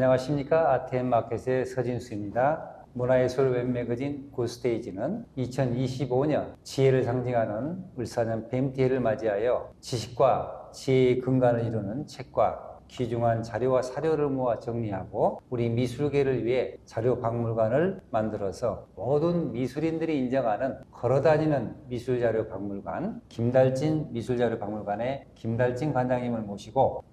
안녕하십니까. 아트앤마켓의 서진수입니다. 문화예술 웹매거진 굿스테이지는 2025년 지혜를 상징하는 울산의 뱀띠해를 맞이하여 지식과 지혜의 근간을 이루는 책과 귀중한 자료와 사료를 모아 정리하고 우리 미술계를 위해 자료박물관을 만들어서 모든 미술인들이 인정하는 걸어다니는 미술자료박물관 김달진 미술자료박물관의 김달진 관장님을 모시고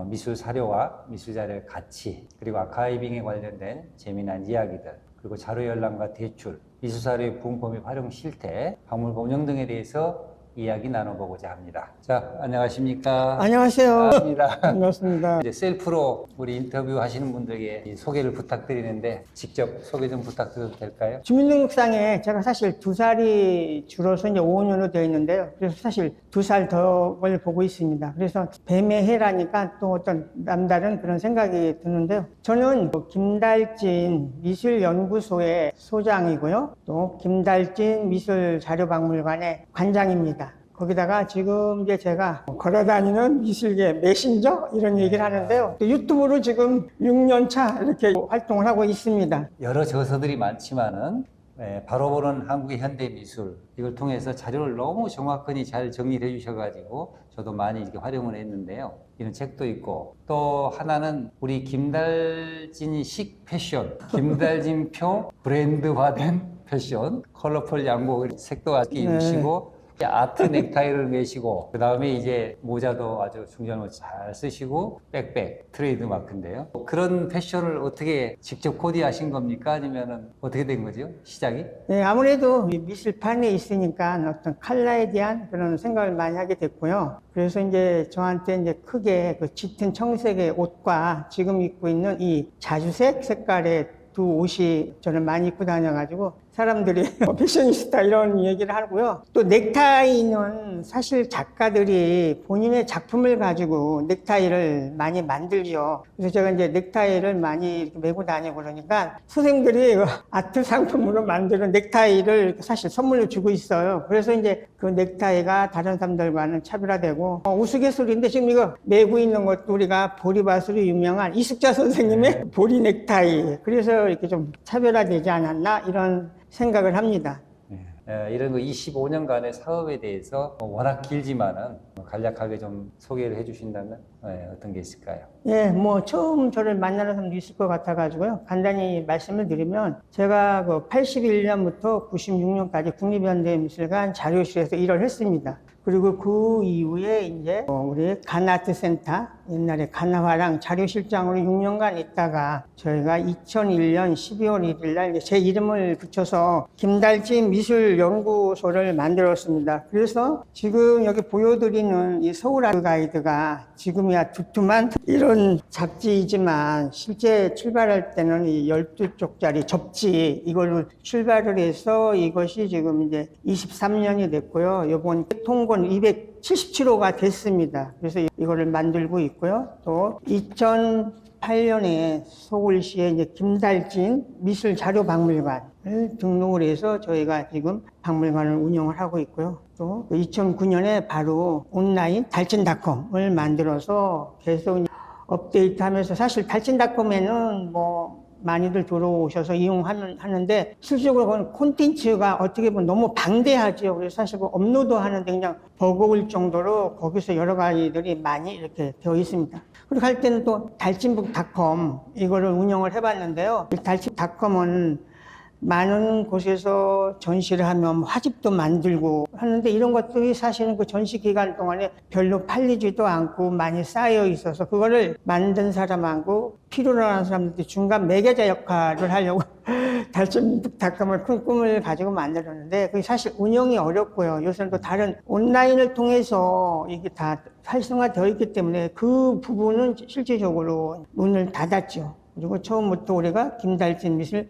미술 사료와 미술 자료의 가치, 그리고 아카이빙에 관련된 재미난 이야기들, 그리고 자료 열람과 대출, 미술 사료의 분포 및 활용 실태, 박물관 운영 등에 대해서 이야기 나눠보고자 합니다. 자, 안녕하십니까? 안녕하세요. 반갑습니다. 반갑습니다. 이제 셀프로 우리 인터뷰 하시는 분들에게 소개를 부탁드리는데 직접 소개 좀 부탁드려도 될까요? 주민등록상에 제가 사실 2살이 줄어서 이제 5년으로 되어 있는데요. 그래서 사실 2살 덕을 보고 있습니다. 그래서 뱀의 해라니까 또 어떤 남다른 그런 생각이 드는데요. 저는 김달진 미술연구소의 소장이고요. 또 김달진 미술자료박물관의 관장입니다. 거기다가 지금 이제 제가 걸어다니는 미술계 메신저 이런 얘기를 하는데요. 또 유튜브로 지금 6년 차 이렇게 활동을 하고 있습니다. 여러 저서들이 많지만은 바로 보는 한국의 현대 미술 이걸 통해서 자료를 너무 정확하게 잘 정리를 해주셔가지고 저도 많이 이렇게 활용을 했는데요. 이런 책도 있고 또 하나는 우리 김달진식 패션, 김달진표 브랜드화된 패션, 컬러풀 양복 색도 아끼 입으시고 아트 넥타이를 매시고 그 다음에 이제 모자도 아주 중전을 잘 쓰시고 백백 트레이드 마크인데요. 그런 패션을 어떻게 직접 코디하신 겁니까? 아니면은 어떻게 된 거죠? 시작이? 네, 아무래도 미술판에 있으니까 어떤 컬러에 대한 그런 생각을 많이 하게 됐고요. 그래서 이제 저한테 이제 크게 그 짙은 청색의 옷과 지금 입고 있는 이 자주색 색깔의 두 옷이 저를 많이 입고 다녀가지고 사람들이 패셔니스타 이런 얘기를 하고요. 또 넥타이는 사실 작가들이 본인의 작품을 가지고 넥타이를 많이 만들죠. 그래서 제가 이제 넥타이를 많이 이렇게 메고 다니고 그러니까 선생님들이 아트 상품으로 만드는 넥타이를 사실 선물로 주고 있어요. 그래서 이제 그 넥타이가 다른 사람들과는 차별화되고 우스갯소리인데 지금 이거 메고 있는 것도 우리가 보리밭으로 유명한 이숙자 선생님의 보리 넥타이. 그래서 이렇게 좀 차별화되지 않았나 이런 생각을 합니다. 이런 거 25년간의 사업에 대해서 워낙 길지만은 간략하게 좀 소개를 해주신다면 어떤 게 있을까요? 예, 뭐 처음 저를 만나는 사람도 있을 것 같아가지고요. 간단히 말씀을 드리면 제가 그 81년부터 96년까지 국립현대미술관 자료실에서 일을 했습니다. 그리고 그 이후에 이제 우리 가나아트센터 옛날에 가나화랑 자료실장으로 6년간 있다가 저희가 2001년 12월 1일 날 제 이름을 붙여서 김달진 미술연구소를 만들었습니다. 그래서 지금 여기 보여드리는 이 서울 아트 가이드가 지금이야 두툼한 이런 잡지이지만 실제 출발할 때는 이 12쪽짜리 접지 이걸로 출발을 해서 이것이 지금 이제 23년이 됐고요. 이번 통권 277호가 됐습니다. 그래서 이거를 만들고 있고요. 또 2008년에 서울시에 이제 김달진 미술자료박물관을 등록을 해서 저희가 지금 박물관을 운영을 하고 있고요. 또 2009년에 바로 온라인 달진닷컴을 만들어서 계속 업데이트하면서 사실 달진닷컴에는 뭐 많이들 들어오셔서 이용하는데 실질적으로 그건 콘텐츠가 어떻게 보면 너무 방대하죠. 그래서 사실 그 업로드 하는데 그냥 버거울 정도로 거기서 여러 가지들이 많이 이렇게 되어 있습니다. 그리고 할 때는 또 달진북닷컴 이거를 운영을 해봤는데요. 달진닷컴은 많은 곳에서 전시를 하면 화집도 만들고 하는데 이런 것들이 사실은 그 전시 기간 동안에 별로 팔리지도 않고 많이 쌓여 있어서 그거를 만든 사람하고 필요로 하는 사람들 중간 매개자 역할을 하려고 달진북닷컴을 큰 꿈을 가지고 만들었는데 그게 사실 운영이 어렵고요. 요새는 또 다른 온라인을 통해서 이게 다 활성화되어 있기 때문에 그 부분은 실질적으로 문을 닫았죠. 그리고 처음부터 우리가 김달진 미술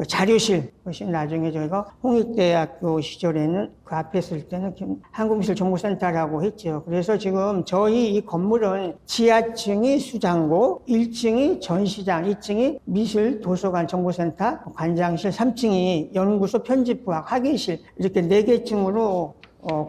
자료실, 그것이 나중에 저희가 홍익대학교 시절에는 그 앞에 있을 때는 한국미술정보센터라고 했죠. 그래서 지금 저희 이 건물은 지하층이 수장고, 1층이 전시장, 2층이 미술도서관 정보센터, 관장실, 3층이 연구소 편집부학, 학예실 이렇게 4개 층으로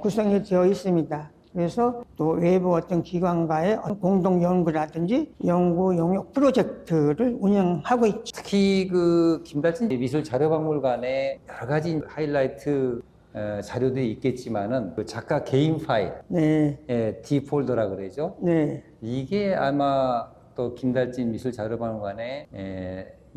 구성이 되어 있습니다. 그래서 또 외부 어떤 기관과의 공동 연구라든지 연구 용역 프로젝트를 운영하고 있죠. 특히 그 김달진 미술자료박물관에 여러 가지 하이라이트 자료들이 있겠지만은 그 작가 개인 파일, 네, D 폴더라 그러죠. 네. 이게 아마 또 김달진 미술자료박물관의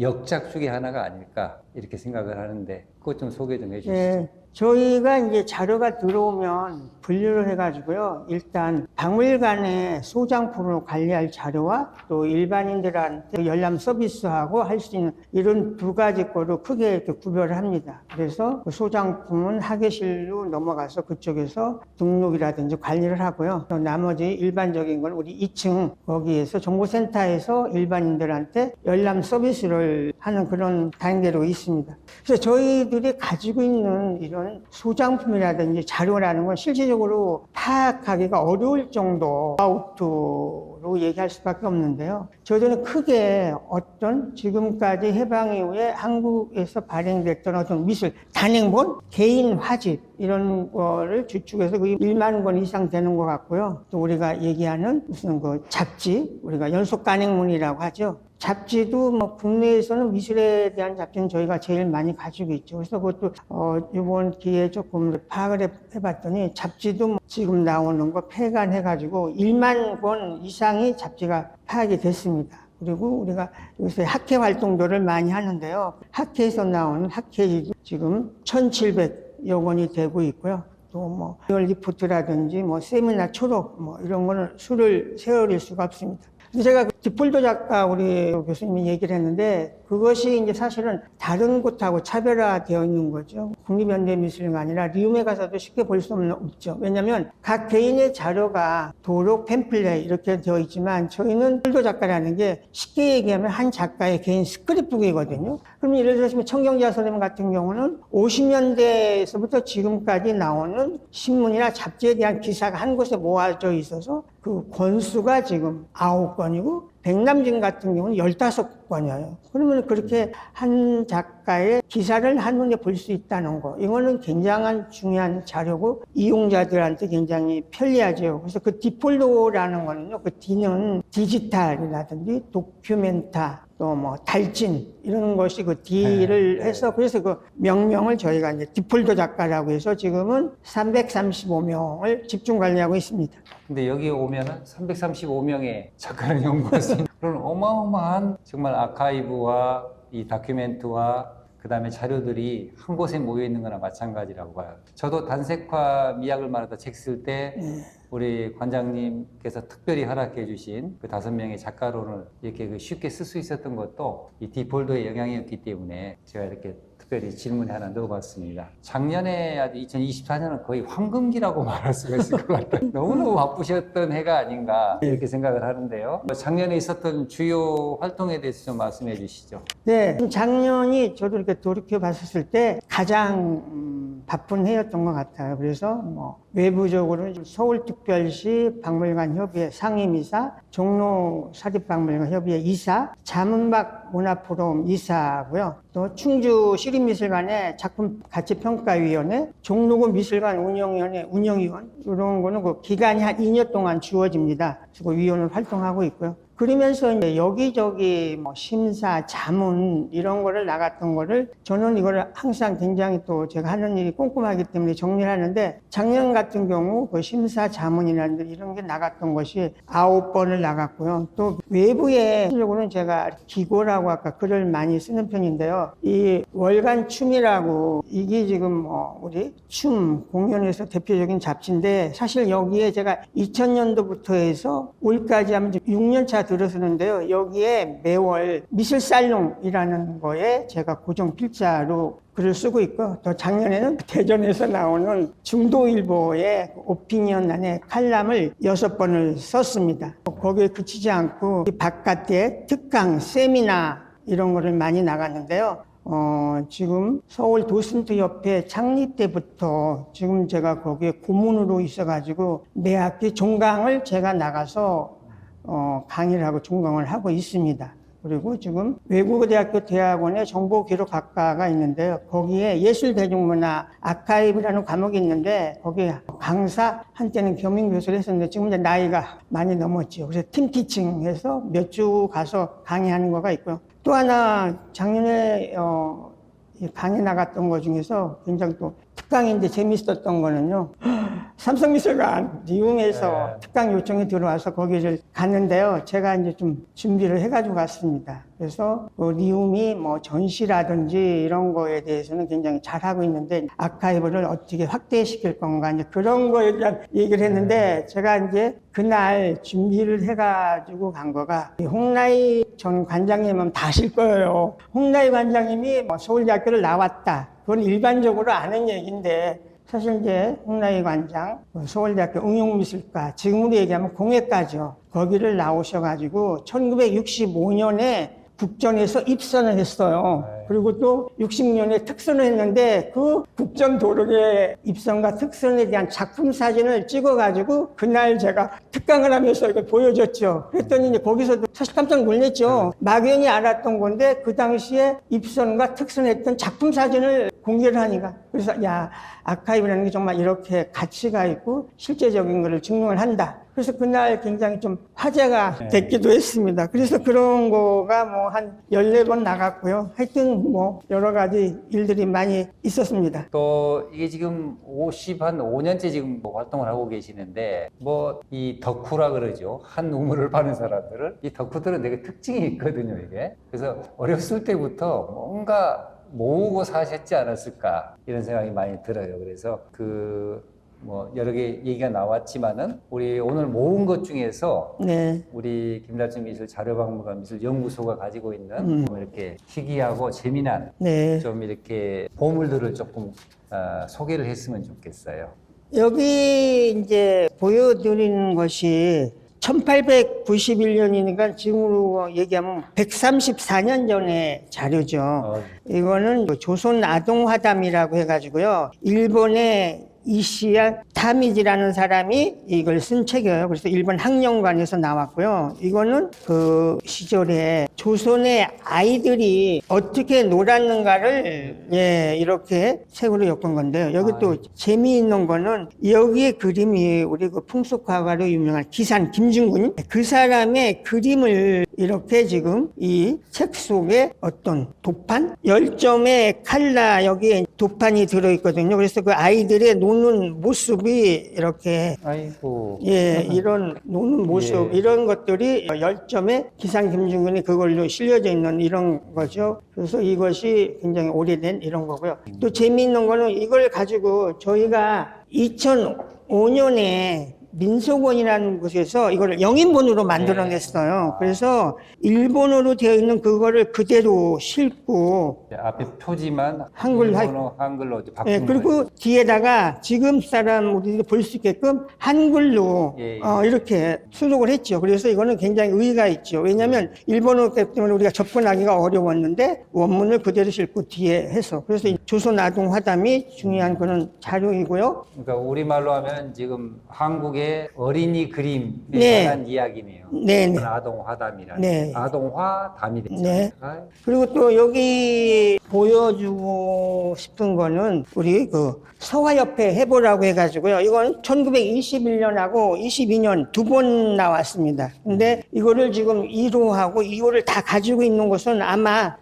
역작 중에 하나가 아닐까 이렇게 생각을 하는데 그것 좀 소개 좀 해주시죠. 네, 저희가 이제 자료가 들어오면 분류를 해가지고요. 일단 박물관의 소장품으로 관리할 자료와 또 일반인들한테 열람 서비스하고 할 수 있는 이런 두 가지 거로 크게 이렇게 구별을 합니다. 그래서 그 소장품은 학예실로 넘어가서 그쪽에서 등록이라든지 관리를 하고요. 또 나머지 일반적인 걸 우리 2층 거기에서 정보센터에서 일반인들한테 열람 서비스를 하는 그런 단계로 있습니다. 그래서 저희들이 가지고 있는 이런 소장품이라든지 자료라는 건 실질적으로 파악하기가 어려울 정도 아웃으로 얘기할 수밖에 없는데요. 저희들은 크게 어떤 지금까지 해방 이후에 한국에서 발행됐던 어떤 미술 단행본, 개인 화집 이런 거를 주축해서 거의 1만 권 이상 되는 것 같고요. 또 우리가 얘기하는 무슨 그 잡지, 우리가 연속 간행문이라고 하죠. 잡지도 뭐 국내에서는 미술에 대한 잡지는 저희가 제일 많이 가지고 있죠. 그래서 그것도 이번 기회에 조금 파악을 해봤더니 잡지도 지금 나오는 거 폐간해가지고 1만 권 이상의 잡지가 파악이 됐습니다. 그리고 우리가 요새 학회 활동들을 많이 하는데요. 학회에서 나오는 학회지도 지금 1,700여 권이 되고 있고요. 또 뭐 리포트라든지 뭐 세미나 초록 뭐 이런 거는 수를 세어릴 수가 없습니다. 근데 제가 디폴더 작가 우리 교수님이 얘기를 했는데 그것이 이제 사실은 다른 곳하고 차별화되어 있는 거죠. 국립현대미술관이나 리움에 가서도 쉽게 볼 수 없죠. 왜냐하면 각 개인의 자료가 도록, 팸플렛 이렇게 되어 있지만 저희는 디폴더 작가라는 게 쉽게 얘기하면 한 작가의 개인 스크립북이거든요. 그럼 예를 들어서 청경자 선생님 같은 경우는 50년대에서부터 지금까지 나오는 신문이나 잡지에 대한 기사가 한 곳에 모아져 있어서 그 권수가 지금 9권이고 백남진 같은 경우는 15권이에요. 그러면 그렇게 한 작가의 기사를 한눈에 볼 수 있다는 거. 이거는 굉장한 중요한 자료고 이용자들한테 굉장히 편리하죠. 그래서 그 디폴더라는 거는요. 그 D는 디지털이라든지 도큐멘타 또 뭐 달진 이런 것이 그 D를 해서 그래서 그 명명을 저희가 이제 디폴더 작가라고 해서 지금은 335명을 집중 관리하고 있습니다. 근데 여기 오면은 335명의 작가를 연구하신 그런 어마어마한 정말 아카이브와 이 다큐멘트와 그 다음에 자료들이 한 곳에 모여 있는 거나 마찬가지라고 봐요. 저도 단색화 미학을 말하다 책 쓸 때 우리 관장님께서 특별히 허락해 주신 그 5명의 작가론을 이렇게 쉽게 쓸 수 있었던 것도 이 디폴더의 영향이었기 때문에 제가 이렇게 특별히 질문에 하나 넣어봤습니다. 작년에 2024년은 거의 황금기라고 말할 수가 있을 것 같아요. 너무너무 바쁘셨던 해가 아닌가 이렇게 생각을 하는데요. 작년에 있었던 주요 활동에 대해서 좀 말씀해 주시죠. 네, 작년이 저도 이렇게 돌이켜 봤을 때 가장 바쁜 해였던 것 같아요. 그래서 뭐 외부적으로는 서울특별시 박물관협의회 상임이사, 종로사립박물관협의회 이사, 자문박 문화포럼 이사고요. 또 충주 시립미술관의 작품가치평가위원회, 종로구 미술관 운영위원회 운영위원 이런 거는 그 기간이 한 2년 동안 주어집니다. 그래서 그 위원을 활동하고 있고요. 그러면서 이제 여기저기 뭐 심사, 자문 이런 거를 나갔던 거를 저는 이거를 항상 굉장히 또 제가 하는 일이 꼼꼼하기 때문에 정리를 하는데 작년 같은 경우 그 심사, 자문이라는 이런 게 나갔던 것이 9번을 나갔고요. 또 외부에 실적으로는 제가 기고라고 아까 글을 많이 쓰는 편인데요. 이 월간 춤이라고 이게 지금 뭐 우리 춤 공연에서 대표적인 잡지인데 사실 여기에 제가 2000년도부터 해서 올까지 하면 6년 차 들어서는데요. 여기에 매월 미술살롱이라는 거에 제가 고정 필자로 글을 쓰고 있고 또 작년에는 대전에서 나오는 중도일보의 오피니언 안에 칼럼을 6번을 썼습니다. 거기에 그치지 않고 바깥에 특강, 세미나 이런 거를 많이 나갔는데요. 지금 서울 도슨트협회 창립 때부터 지금 제가 거기에 고문으로 있어가지고 매 학기 종강을 제가 나가서 강의를 하고 종강을 하고 있습니다. 그리고 지금 외국어대학교 대학원에 정보기록학과가 있는데요. 거기에 예술대중문화 아카이브라는 과목이 있는데 거기에 강사 한때는 겸임교수를 했었는데 지금 이제 나이가 많이 넘었죠. 그래서 팀티칭해서 몇 주 가서 강의하는 거가 있고요. 또 하나 작년에 이 강의 나갔던 것 중에서 굉장히 또 특강인데 재밌었던 거는요. 삼성미술관 리움에서 특강 요청이 들어와서 거기를 갔는데요. 제가 이제 좀 준비를 해가지고 갔습니다. 그래서 리움이 뭐 전시라든지 이런 거에 대해서는 굉장히 잘하고 있는데 아카이브를 어떻게 확대시킬 건가 이제 그런 거에 대한 얘기를 했는데 제가 이제 그날 준비를 해가지고 간 거가 홍라희 전 관장님은 다 아실 거예요. 홍라희 관장님이 뭐 서울대학교를 나왔다. 그건 일반적으로 아는 얘기인데 사실 이제 홍라희 관장 서울대학교 응용미술과 지금으로 얘기하면 공예과죠. 거기를 나오셔가지고 1965년에 국전에서 입선을 했어요. 그리고 또 60년에 특선을 했는데 그 국전 도록의 입선과 특선에 대한 작품 사진을 찍어가지고 그날 제가 특강을 하면서 이걸 보여줬죠. 그랬더니 이제 거기서도 사실 깜짝 놀랐죠. 막연히 알았던 건데 그 당시에 입선과 특선했던 작품 사진을 공개를 하니까 그래서 야 아카이브라는 게 정말 이렇게 가치가 있고 실제적인 것을 증명을 한다. 그래서 그날 굉장히 좀 화제가 됐기도 했습니다. 그래서 그런 거가 뭐 한 14번 나갔고요. 하여튼 뭐 여러 가지 일들이 많이 있었습니다. 또 이게 지금 한 5년째 지금 뭐 활동을 하고 계시는데 뭐 이 덕후라 그러죠. 한 우물을 파는 사람들을 이 덕후들은 되게 특징이 있거든요, 이게. 그래서 어렸을 때부터 뭔가 모으고 사셨지 않았을까 이런 생각이 많이 들어요. 그래서 뭐 여러 개 얘기가 나왔지만은 우리 오늘 모은 것 중에서 네. 우리 김달중 미술 자료박물관 미술연구소가 가지고 있는 뭐 이렇게 희귀하고 재미난 네. 좀 이렇게 보물들을 조금 소개를 했으면 좋겠어요. 여기 이제 보여드리는 것이 1891년이니까 지금으로 얘기하면 134년 전의 자료죠. 이거는 조선 아동화담이라고 해가지고요. 일본의 이시야 타미지라는 사람이 이걸 쓴 책이에요. 그래서 일본 학령관에서 나왔고요. 이거는 그 시절에 조선의 아이들이 어떻게 놀았는가를 이렇게 책으로 엮은 건데요. 여기 또 재미있는 거는 여기에 그림이 우리 그 풍속화가로 유명한 기산 김중근 그 사람의 그림을 이렇게 지금 이 책 속에 어떤 도판 10점의 칼라 여기에 도판이 들어있거든요. 그래서 그 아이들의 노는 모습이 이렇게 아이고. 이런 노는 모습 이런 것들이 10점의 기산 김중근이 그걸로 실려져 있는 이런 거죠. 그래서 이것이 굉장히 오래된 이런 거고요. 또 재미있는 거는 이걸 가지고 저희가 2005년에 민속원이라는 곳에서 이걸 영인본으로 만들어냈어요. 그래서 일본어로 되어 있는 그거를 그대로 싣고 앞에 표지만 한글로 한글로 이제 바꾼 그리고 거예요. 뒤에다가 지금 사람 우리도 볼 수 있게끔 한글로 이렇게 수록을 했죠. 그래서 이거는 굉장히 의의가 있죠. 왜냐하면 일본어 때문에 우리가 접근하기가 어려웠는데 원문을 그대로 싣고 뒤에 해서 그래서 이 조선 아동 화담이 중요한 그런 자료이고요. 그러니까 우리말로 하면 지금 한국의 어린이 그림에 관한 이야기네요. 네. 아동 화담이라는 아동화 담이 됐잖아요. 그리고 또 여기 보여주고 싶은 거는 우리 그 서화협회 해보라고 해가지고요. 이건 1921년하고 22년 두 번 나왔습니다. 근데 이거를 지금 1호하고 2호를 다 가지고 있는 것은 아마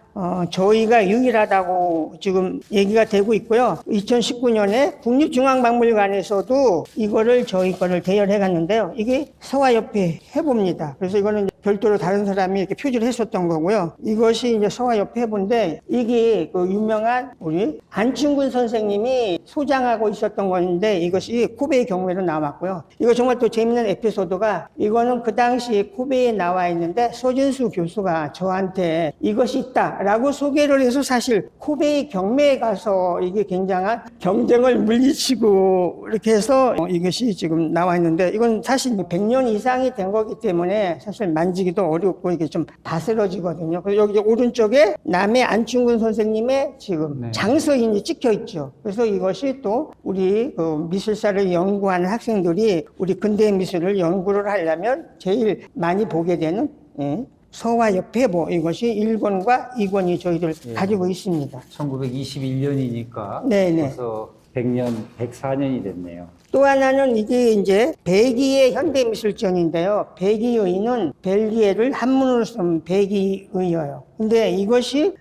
저희가 유일하다고 지금 얘기가 되고 있고요. 2019년에 국립중앙박물관에서도 이거를 저희 거를 대여를 해갔는데요. 이게 서화협회 해봅니다. 그래서 이거는 별도로 다른 사람이 이렇게 표지를 했었던 거고요. 이것이 이제 서화협회 해본데 이게 그 유명한 우리 안충근 선생님이 소장하고 있었던 건데 이것이 코베이 경매로 나왔고요. 이거 정말 또 재밌는 에피소드가 이거는 그 당시에 코베이에 나와 있는데 서진수 교수가 저한테 이것이 있다라고 소개를 해서 사실 코베이 경매에 가서 이게 굉장한 경쟁을 물리치고 이렇게 해서 이것이 지금 나와 있는데 이건 사실 100년 이상이 된 거기 때문에 사실 만지기도 어렵고 이게 좀 다스러지거든요. 그래서 여기 오른쪽에 남해 안충근 선생님의 지금 장서인이 찍혀 있죠. 그래서 이것이 또 우리 그 미술사를 연구하는 학생들이 우리 근대 미술을 연구를 하려면 제일 많이 보게 되는 서화 옆에 뭐 이것이 1권과 2권이 저희들 예. 가지고 있습니다. 1921년이니까 네네. 벌써 100년, 104년이 됐네요. 또 하나는 이게 이제 백이의 현대미술전인데요. 백이의는 벨기에를 한문으로 쓰면 백이의예요. 근데 이것이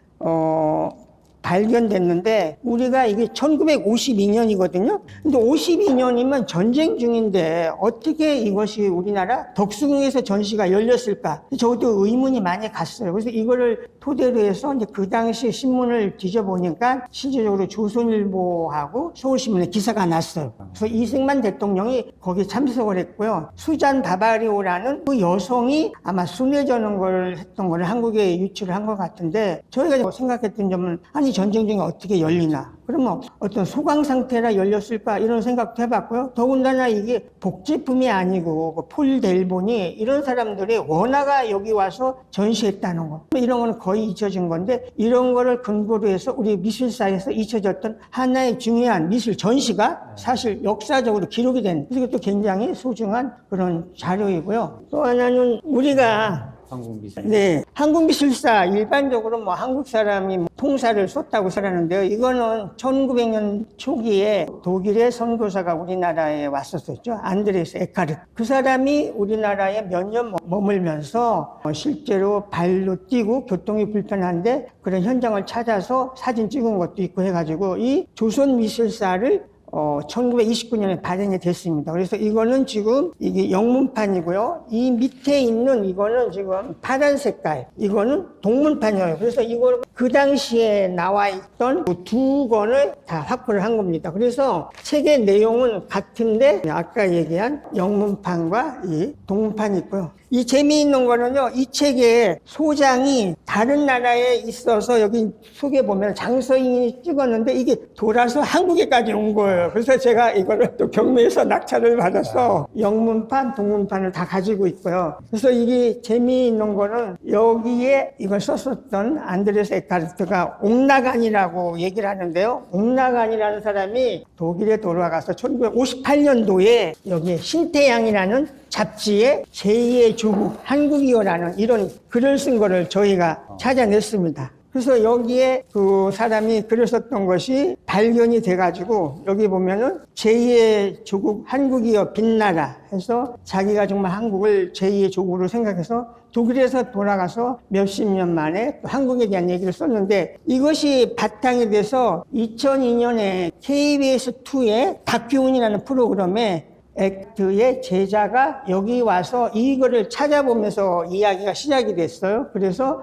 발견됐는데 우리가 이게 1952년이거든요. 근데 52년이면 전쟁 중인데 어떻게 이것이 우리나라 덕수궁에서 전시가 열렸을까? 저도 의문이 많이 갔어요. 그래서 이거를 토대로 해서 이제 그 당시 신문을 뒤져보니까 실질적으로 조선일보하고 서울신문에 기사가 났어요. 그래서 이승만 대통령이 거기 참석을 했고요. 수잔 바바리오라는 그 여성이 아마 순회전은 걸 했던 걸 한국에 유출을 한 것 같은데 저희가 생각했던 점은 아니 전쟁 중에 어떻게 열리나? 그러면 어떤 소강 상태라 열렸을까? 이런 생각도 해봤고요. 더군다나 이게 복제품이 아니고 폴 델본이 이런 사람들이 원화가 여기 와서 전시했다는 거. 이런 거는 거의 잊혀진 건데 이런 거를 근거로 해서 우리 미술사에서 잊혀졌던 하나의 중요한 미술 전시가 사실 역사적으로 기록이 된 이것도 굉장히 소중한 그런 자료이고요. 또 하나는 우리가 한국미술. 네, 한국미술사 일반적으로 뭐 한국 사람이 뭐 통사를 쏟다고 살았는데요. 이거는 1900년 초기에 독일의 선교사가 우리나라에 왔었죠. 안드레스 에카르트. 그 사람이 우리나라에 몇 년 머물면서 실제로 발로 뛰고 교통이 불편한데 그런 현장을 찾아서 사진 찍은 것도 있고 해가지고 이 조선미술사를 1929년에 발행이 됐습니다. 그래서 이거는 지금 이게 영문판이고요. 이 밑에 있는 이거는 지금 파란 색깔. 이거는 동문판이에요. 그래서 이걸 그 당시에 나와 있던 그 두 권을 다 확보를 한 겁니다. 그래서 책의 내용은 같은데 아까 얘기한 영문판과 이 동문판이 있고요. 이 재미있는 거는요, 이 책의 소장이 다른 나라에 있어서 여기 속에 보면 장서인이 찍었는데 이게 돌아서 한국에까지 온 거예요. 그래서 제가 이거를 또 경매에서 낙찰을 받아서 영문판, 동문판을 다 가지고 있고요. 그래서 이게 재미있는 거는 여기에 이걸 썼었던 안드레스 에카르트가 옥나간이라고 얘기를 하는데요. 옥나간이라는 사람이 독일에 돌아가서 1958년도에 여기에 신태양이라는 잡지에 제2의 조국 한국이요라는 이런 글을 쓴 거를 저희가 찾아냈습니다. 그래서 여기에 그 사람이 글을 썼던 것이 발견이 돼가지고 여기 보면은 제2의 조국 한국이요 빛나라 해서 자기가 정말 한국을 제2의 조국으로 생각해서 독일에서 돌아가서 몇십 년 만에 또 한국에 대한 얘기를 썼는데 이것이 바탕이 돼서 2002년에 KBS2의 다큐훈이라는 프로그램에 액트의 제자가 여기 와서 이거를 찾아보면서 이야기가 시작이 됐어요. 그래서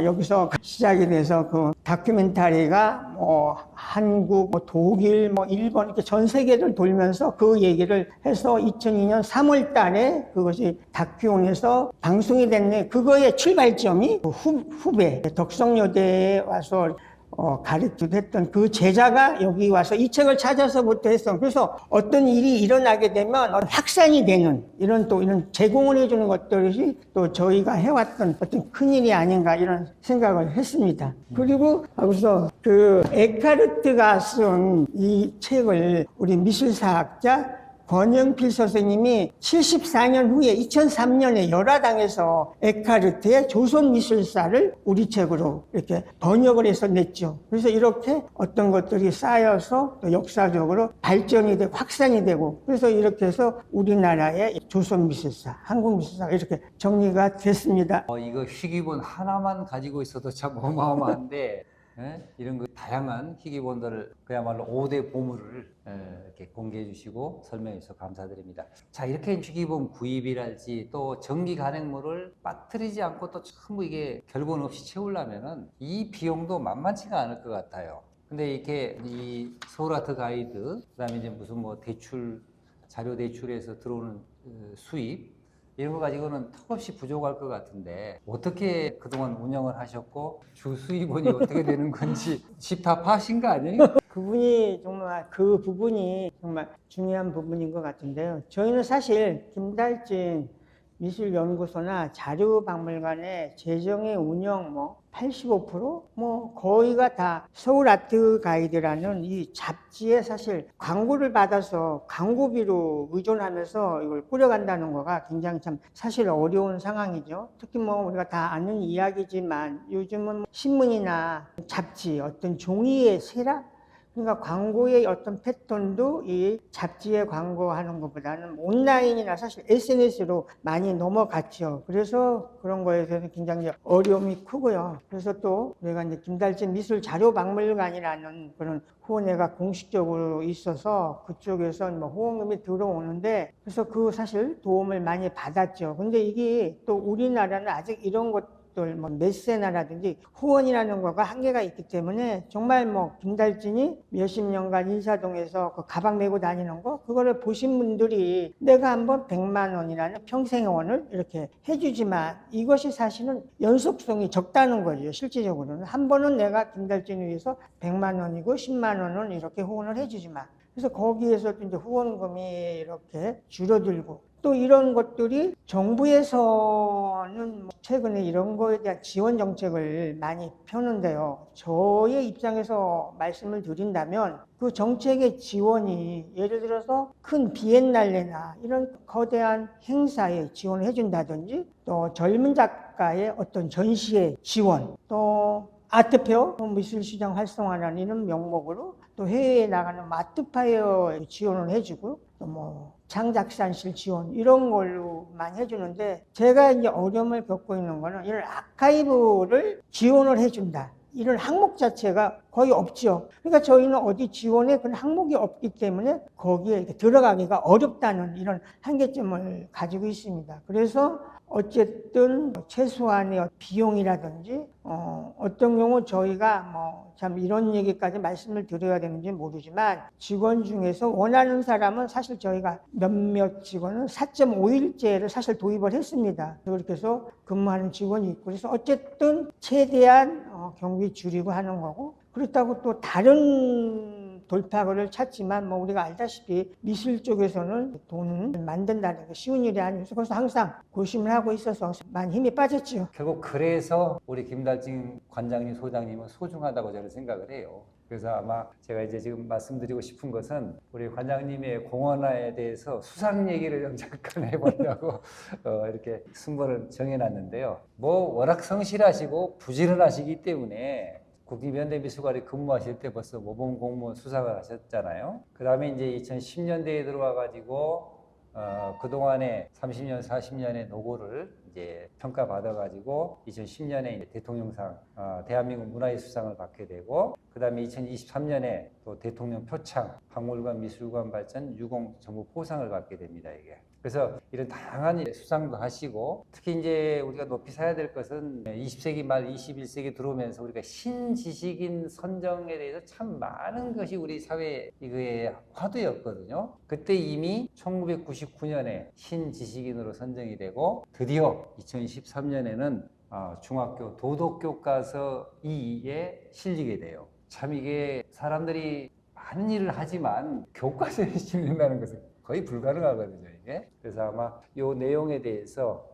여기서 시작이 돼서 그 다큐멘터리가 한국, 독일, 일본 이렇게 전 세계를 돌면서 그 얘기를 해서 2002년 3월 달에 그것이 다큐온에서 방송이 됐네. 그거의 출발점이 후배 덕성여대에 와서 가르치도 했던 그 제자가 여기 와서 이 책을 찾아서부터 했어. 그래서 어떤 일이 일어나게 되면 확산이 되는 이런 제공을 해주는 것들이 또 저희가 해왔던 어떤 큰일이 아닌가 이런 생각을 했습니다. 그리고 거기서 그 에카르트가 쓴 이 책을 우리 미술사학자 권영필 선생님이 74년 후에 2003년에 열화당에서 에카르트의 조선미술사를 우리 책으로 이렇게 번역을 해서 냈죠. 그래서 이렇게 어떤 것들이 쌓여서 또 역사적으로 발전이 되고 확산이 되고 그래서 이렇게 해서 우리나라의 조선미술사, 한국미술사가 이렇게 정리가 됐습니다. 이거 희귀본 하나만 가지고 있어도 참 어마어마한데 이런 그 다양한 희귀본들을 그야말로 5대 보물을 이렇게 공개해 주시고 설명해 주셔서 감사드립니다. 자, 이렇게 희귀본 구입이랄지 또 전기 간행물을 빠뜨리지 않고 또 전부 이게 결본 없이 채우려면은 이 비용도 만만치가 않을 것 같아요. 근데 이렇게 이 서울아트 가이드, 그다음에 이제 무슨 대출, 자료 대출에서 들어오는 수입 이런 거 가지고는 턱없이 부족할 것 같은데 어떻게 그동안 운영을 하셨고 주 수입원이 어떻게 되는 건지 집답하신 거 아니에요? 그 부분이 정말 중요한 부분인 것 같은데요. 저희는 사실 김달진 미술연구소나 자료박물관의 재정의 운영 85%? 거의가 다 서울 아트 가이드라는 이 잡지에 사실 광고를 받아서 광고비로 의존하면서 이걸 꾸려간다는 거가 굉장히 참 사실 어려운 상황이죠. 특히 우리가 다 아는 이야기지만 요즘은 신문이나 잡지, 어떤 종이의 세라? 그러니까 광고의 어떤 패턴도 이 잡지에 광고하는 것보다는 온라인이나 사실 SNS로 많이 넘어갔죠. 그래서 그런 거에 대해서 굉장히 어려움이 크고요. 그래서 또 우리가 이제 김달진 미술자료박물관이라는 그런 후원회가 공식적으로 있어서 그쪽에서 후원금이 들어오는데 그래서 그 사실 도움을 많이 받았죠. 근데 이게 또 우리나라는 아직 이런 것 메세나라든지 후원이라는 거가 한계가 있기 때문에 정말 김달진이 몇십 년간 인사동에서 그 가방 메고 다니는 거 그거를 보신 분들이 내가 한번 100만 원이라는 평생원을 이렇게 해주지만 이것이 사실은 연속성이 적다는 거죠. 실질적으로는 한 번은 내가 김달진을 위해서 100만 원이고 10만 원은 이렇게 후원을 해주지만 그래서 거기에서도 이제 후원금이 이렇게 줄어들고 또 이런 것들이 정부에서는 최근에 이런 거에 대한 지원 정책을 많이 펴는데요. 저의 입장에서 말씀을 드린다면 그 정책의 지원이 예를 들어서 큰 비엔날레나 이런 거대한 행사에 지원을 해준다든지 또 젊은 작가의 어떤 전시의 지원 또 아트페어, 미술시장 활성화라는 이런 명목으로 또 해외에 나가는 아트파이어 지원을 해주고 또 창작산실 지원 이런 걸로 많이 해주는데 제가 이제 어려움을 겪고 있는 거는 이런 아카이브를 지원을 해준다. 이런 항목 자체가 거의 없죠. 그러니까 저희는 어디 지원에 그런 항목이 없기 때문에 거기에 이렇게 들어가기가 어렵다는 이런 한계점을 가지고 있습니다. 그래서 어쨌든 최소한의 비용이라든지 어떤 경우 저희가 참 이런 얘기까지 말씀을 드려야 되는지 모르지만 직원 중에서 원하는 사람은 사실 저희가 몇몇 직원은 4.5일제를 사실 도입을 했습니다. 그렇게 해서 근무하는 직원이 있고 그래서 어쨌든 최대한 경비 줄이고 하는 거고 그렇다고 또 다른 돌파구를 찾지만 우리가 알다시피 미술 쪽에서는 돈을 만든다는 게 쉬운 일이 아니어서 그래서 항상 고심을 하고 있어서 많이 힘이 빠졌죠. 결국 그래서 우리 김달진 관장님, 소장님은 소중하다고 저는 생각을 해요. 그래서 아마 제가 이제 지금 말씀드리고 싶은 것은 우리 관장님의 공헌에 대해서 수상 얘기를 좀 잠깐 해보려고 이렇게 순번을 정해놨는데요. 워낙 성실하시고 부지런하시기 때문에 국립현대미술관에 근무하실 때 벌써 모범 공무원 수상을 하셨잖아요. 그 다음에 이제 2010년대에 들어와가지고 그동안에 30년, 40년의 노고를 이제 평가받아가지고 2010년에 대통령상, 대한민국 문화예술상을 받게 되고 그 다음에 2023년에 또 대통령 표창, 박물관 미술관 발전 유공 정부 포상을 받게 됩니다, 이게. 그래서 이런 다양한 수상도 하시고 특히 이제 우리가 높이 사야 될 것은 20세기 말 21세기 들어오면서 우리가 신지식인 선정에 대해서 참 많은 것이 우리 사회 이거의 화두였거든요. 그때 이미 1999년에 신지식인으로 선정이 되고 드디어 2013년에는 중학교 도덕교과서 2에 실리게 돼요. 참 이게 사람들이 많은 일을 하지만 교과서에 실린다는 것은 거의 불가능하거든요, 이게. 그래서 아마 이 내용에 대해서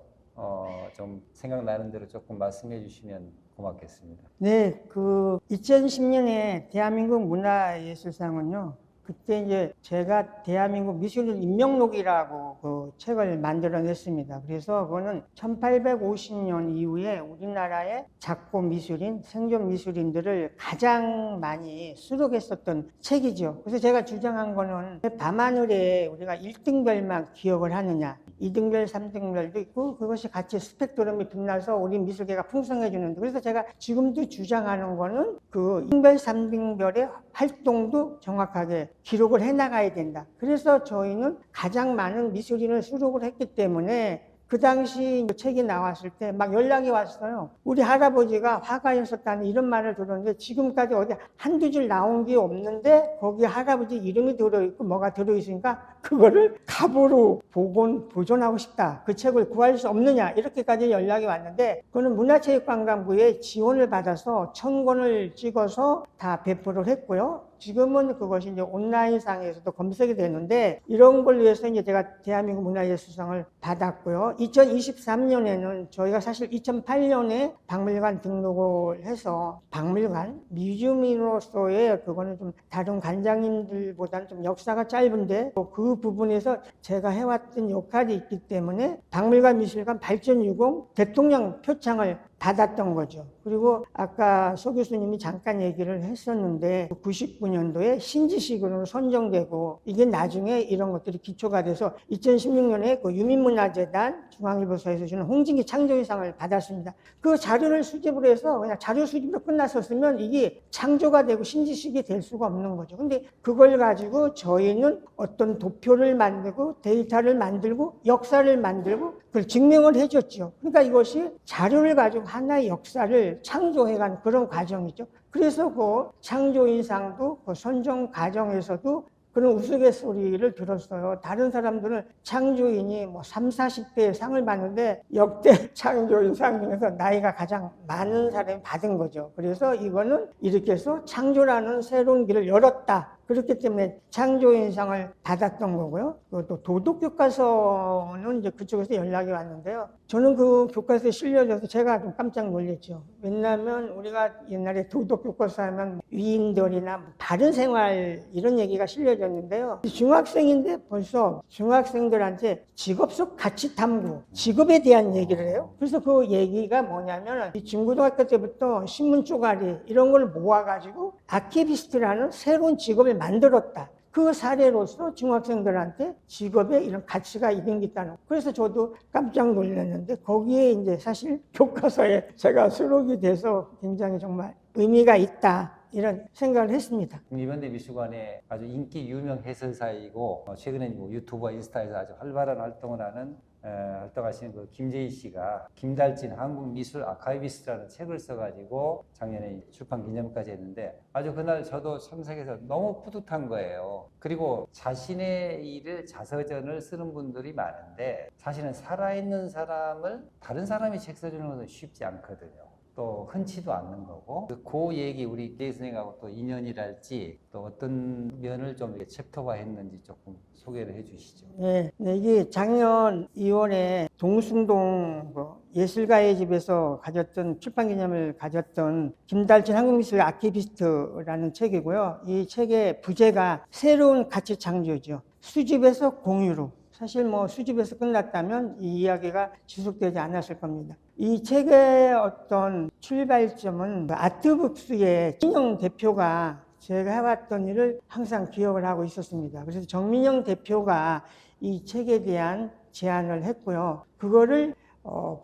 좀 생각나는 대로 조금 말씀해 주시면 고맙겠습니다. 네, 2010년에 대한민국 문화예술상은요. 그때 이제 제가 대한민국 미술인 인명록이라고 그 책을 만들어냈습니다. 그래서 그거는 1850년 이후에 우리나라의 작고 미술인, 생존 미술인들을 가장 많이 수록했었던 책이죠. 그래서 제가 주장한 거는 밤하늘에 우리가 1등별만 기억을 하느냐, 2등별, 3등별도 있고 그것이 같이 스펙트럼이 빛나서 우리 미술계가 풍성해지는데 그래서 제가 지금도 주장하는 거는 그 2등별, 3등별의 활동도 정확하게 기록을 해나가야 된다. 그래서 저희는 가장 많은 미술인을 수록을 했기 때문에 그 당시 책이 나왔을 때 막 연락이 왔어요. 우리 할아버지가 화가였었다는 이런 말을 들었는데 지금까지 어디 한두 줄 나온 게 없는데 거기에 할아버지 이름이 들어있고 뭐가 들어있으니까 그거를 갑으로 보존하고 싶다. 그 책을 구할 수 없느냐 이렇게까지 연락이 왔는데 그거는 문화체육관광부의 지원을 받아서 1000권을 찍어서 다 배포를 했고요. 지금은 그것이 이제 온라인상에서도 검색이 되는데 이런 걸 위해서 이제 제가 대한민국 문화예술상을 받았고요. 2023년에는 저희가 사실 2008년에 박물관 등록을 해서 박물관 뮤지엄으로서의 그거는 좀 다른 관장님들보다는 좀 역사가 짧은데 그 부분에서 제가 해왔던 역할이 있기 때문에 박물관 미술관 발전 유공 대통령 표창을 받았던 거죠. 그리고 아까 소 교수님이 잠깐 얘기를 했었는데 99년도에 신지식으로 선정되고 이게 나중에 이런 것들이 기초가 돼서 2016년에 그 유민문화재단 중앙일보사에서 주는 홍진기 창조인상을 받았습니다. 그 자료를 수집을 해서 그냥 자료 수집으로 끝났었으면 이게 창조가 되고 신지식이 될 수가 없는 거죠. 근데 그걸 가지고 저희는 어떤 도표를 만들고 데이터를 만들고 역사를 만들고 그걸 증명을 해줬죠. 그러니까 이것이 자료를 가지고 하나의 역사를 창조해간 그런 과정이죠. 그래서 그 창조인상도 그 선정 과정에서도 그런 우스갯소리를 들었어요. 다른 사람들은 창조인이 뭐 30, 40대에 상을 받는데 역대 창조인상 중에서 나이가 가장 많은 사람이 받은 거죠. 그래서 이거는 이렇게 해서 창조라는 새로운 길을 열었다. 그렇기 때문에 창조인상을 받았던 거고요. 또 도덕교과서는 이제 그쪽에서 연락이 왔는데요. 저는 그 교과서에 실려져서 제가 좀 깜짝 놀랐죠. 왜냐하면 우리가 옛날에 도덕교과서 하면 위인들이나 바른 생활 이런 얘기가 실려졌는데요. 중학생인데 벌써 중학생들한테 직업 속 가치 탐구, 직업에 대한 얘기를 해요. 그래서 그 얘기가 뭐냐면 중고등학교 때부터 신문 쪼가리 이런 걸 모아가지고 아키비스트라는 새로운 직업을 만들었다. 그 사례로서 중학생들한테 직업에 이런 가치가 있다는. 그래서 저도 깜짝 놀랐는데 거기에 이제 사실 교과서에 제가 수록이 돼서 굉장히 정말 의미가 있다. 이런 생각을 했습니다. 국립현대 미술관의 아주 인기 유명 해설사이고 최근에 뭐 유튜브와 인스타에서 아주 활발한 활동을 하는 활동하시는 그 김재희 씨가 김달진 한국미술 아카이비스트라는 책을 써가지고 작년에 출판 기념까지 했는데 아주 그날 저도 참석해서 너무 뿌듯한 거예요. 그리고 자신의 일을 자서전을 쓰는 분들이 많은데 사실은 살아있는 사람을 다른 사람이 책 써주는 것은 쉽지 않거든요. 또 흔치도 않는 거고 그 얘기 우리 계 선생님하고 또 인연이랄지 또 어떤 면을 좀 챕터화 했는지 조금 소개를 해 주시죠. 네, 이게 작년 2월에 동숭동 예술가의 집에서 가졌던 출판기념을 가졌던 김달진 한국미술 아키비스트라는 책이고요. 이 책의 부제가 새로운 가치 창조죠. 수집에서 공유로. 사실 뭐 수집에서 끝났다면 이 이야기가 지속되지 않았을 겁니다. 이 책의 어떤 출발점은 아트북스의 정민영 대표가 제가 해왔던 일을 항상 기억을 하고 있었습니다. 그래서 정민영 대표가 이 책에 대한 제안을 했고요. 그거를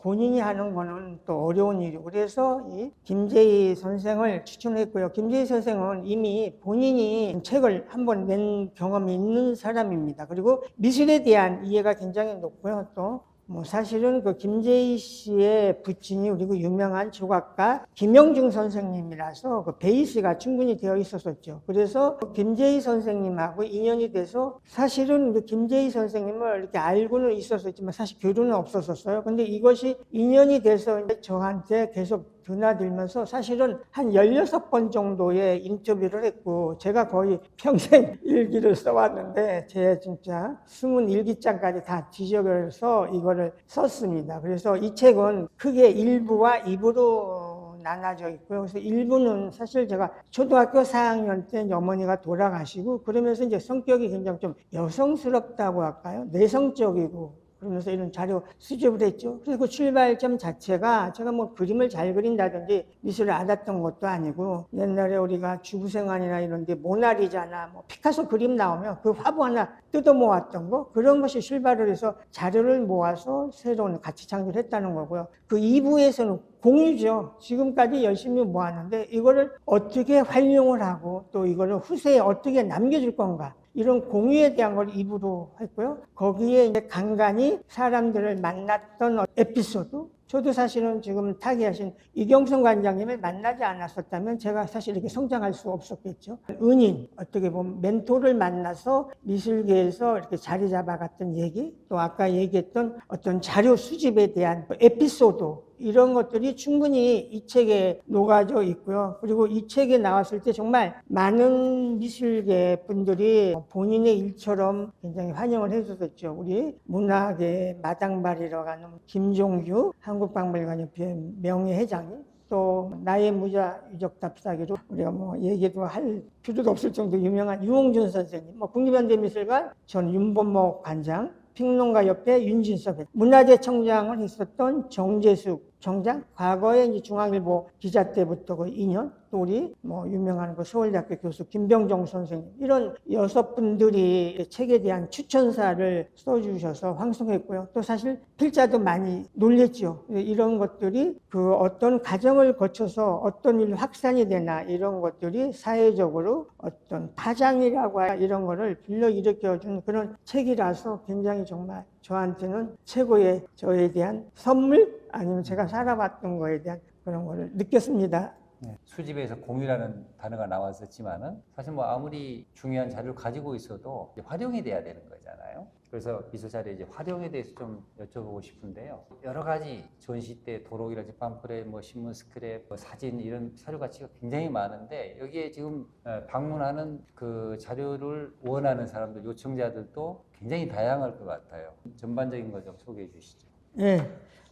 본인이 하는 거는 또 어려운 일이고 그래서 이 김재희 선생을 추천했고요. 김재희 선생은 이미 본인이 책을 한번 낸 경험이 있는 사람입니다. 그리고 미술에 대한 이해가 굉장히 높고요. 또 뭐 사실은 그 김재희 씨의 부친이 그리고 유명한 조각가 김영중 선생님이라서 그 베이스가 충분히 되어 있었었죠. 그래서 김재희 선생님하고 인연이 돼서 사실은 그 김재희 선생님을 이렇게 알고는 있었지만 사실 교류는 없었었어요. 근데 이것이 인연이 돼서 이제 저한테 계속 드나들면서 사실은 한 16번 정도의 인터뷰를 했고 제가 거의 평생 일기를 써왔는데 제 진짜 21기장까지 다 뒤적여서 이거를 썼습니다. 그래서 이 책은 크게 1부와 2부로 나눠져 있고요. 그래서 1부는 사실 제가 초등학교 4학년 때 어머니가 돌아가시고 그러면서 이제 성격이 굉장히 좀 여성스럽다고 할까요? 내성적이고 그러면서 이런 자료 수집을 했죠. 그리고 그 출발점 자체가 제가 뭐 그림을 잘 그린다든지 미술을 알았던 것도 아니고 옛날에 우리가 주부생활이나 이런 데 모나리자나 뭐 피카소 그림 나오면 그 화보 하나 뜯어 모았던 거 그런 것이 출발을 해서 자료를 모아서 새로운 가치 창조를 했다는 거고요. 그 2부에서는 공유죠. 지금까지 열심히 모았는데 이거를 어떻게 활용을 하고 또 이거를 후세에 어떻게 남겨줄 건가. 이런 공유에 대한 걸 2부로 했고요. 거기에 이제 간간히 사람들을 만났던 에피소드. 저도 사실은 지금 타계하신 이경성 관장님을 만나지 않았었다면 제가 사실 이렇게 성장할 수 없었겠죠. 은인, 어떻게 보면 멘토를 만나서 미술계에서 이렇게 자리 잡아갔던 얘기, 또 아까 얘기했던 어떤 자료 수집에 대한 에피소드, 이런 것들이 충분히 이 책에 녹아져 있고요. 그리고 이 책에 나왔을 때 정말 많은 미술계 분들이 본인의 일처럼 굉장히 환영을 해줬었죠. 우리 문학의 마당발이라고 하는 김종규 한국박물관협회 명예회장이, 또 나의 무자 유적 답사기로 우리가 뭐 얘기도 할 필요도 없을 정도 유명한 유홍준 선생님, 뭐 국립현대미술관 전 윤범목 관장, 평론가협회 윤진섭, 문화재청장을 했었던 정재숙 청장, 과거에 이제 중앙일보 기자 때부터 그 2년, 또 우리 뭐 유명한 그 서울대학교 교수 김병정 선생님, 이런 6분들이 책에 대한 추천사를 써주셔서 황송했고요. 또 사실 필자도 많이 놀랬죠. 이런 것들이 그 어떤 과정을 거쳐서 어떤 일로 확산이 되나, 이런 것들이 사회적으로 어떤 파장이라고 이런 거를 불러일으켜준 그런 책이라서 굉장히 정말 저한테는 최고의 저에 대한 선물, 아니면 제가 살아봤던 거에 대한 그런 거를 느꼈습니다. 네, 수집에서 공유라는 단어가 나왔었지만은 사실 뭐 아무리 중요한 자료를 가지고 있어도 이제 활용이 돼야 되는 거잖아요. 그래서 미술사례 이제 활용에 대해서 좀 여쭤보고 싶은데요. 여러 가지 전시 때 도록이라든지 팜프렛, 뭐 신문 스크랩, 뭐 사진, 이런 사료 가치가 굉장히 많은데, 여기에 지금 방문하는 그 자료를 원하는 사람들, 요청자들도 굉장히 다양할 것 같아요. 전반적인 거 좀 소개해 주시죠. 네.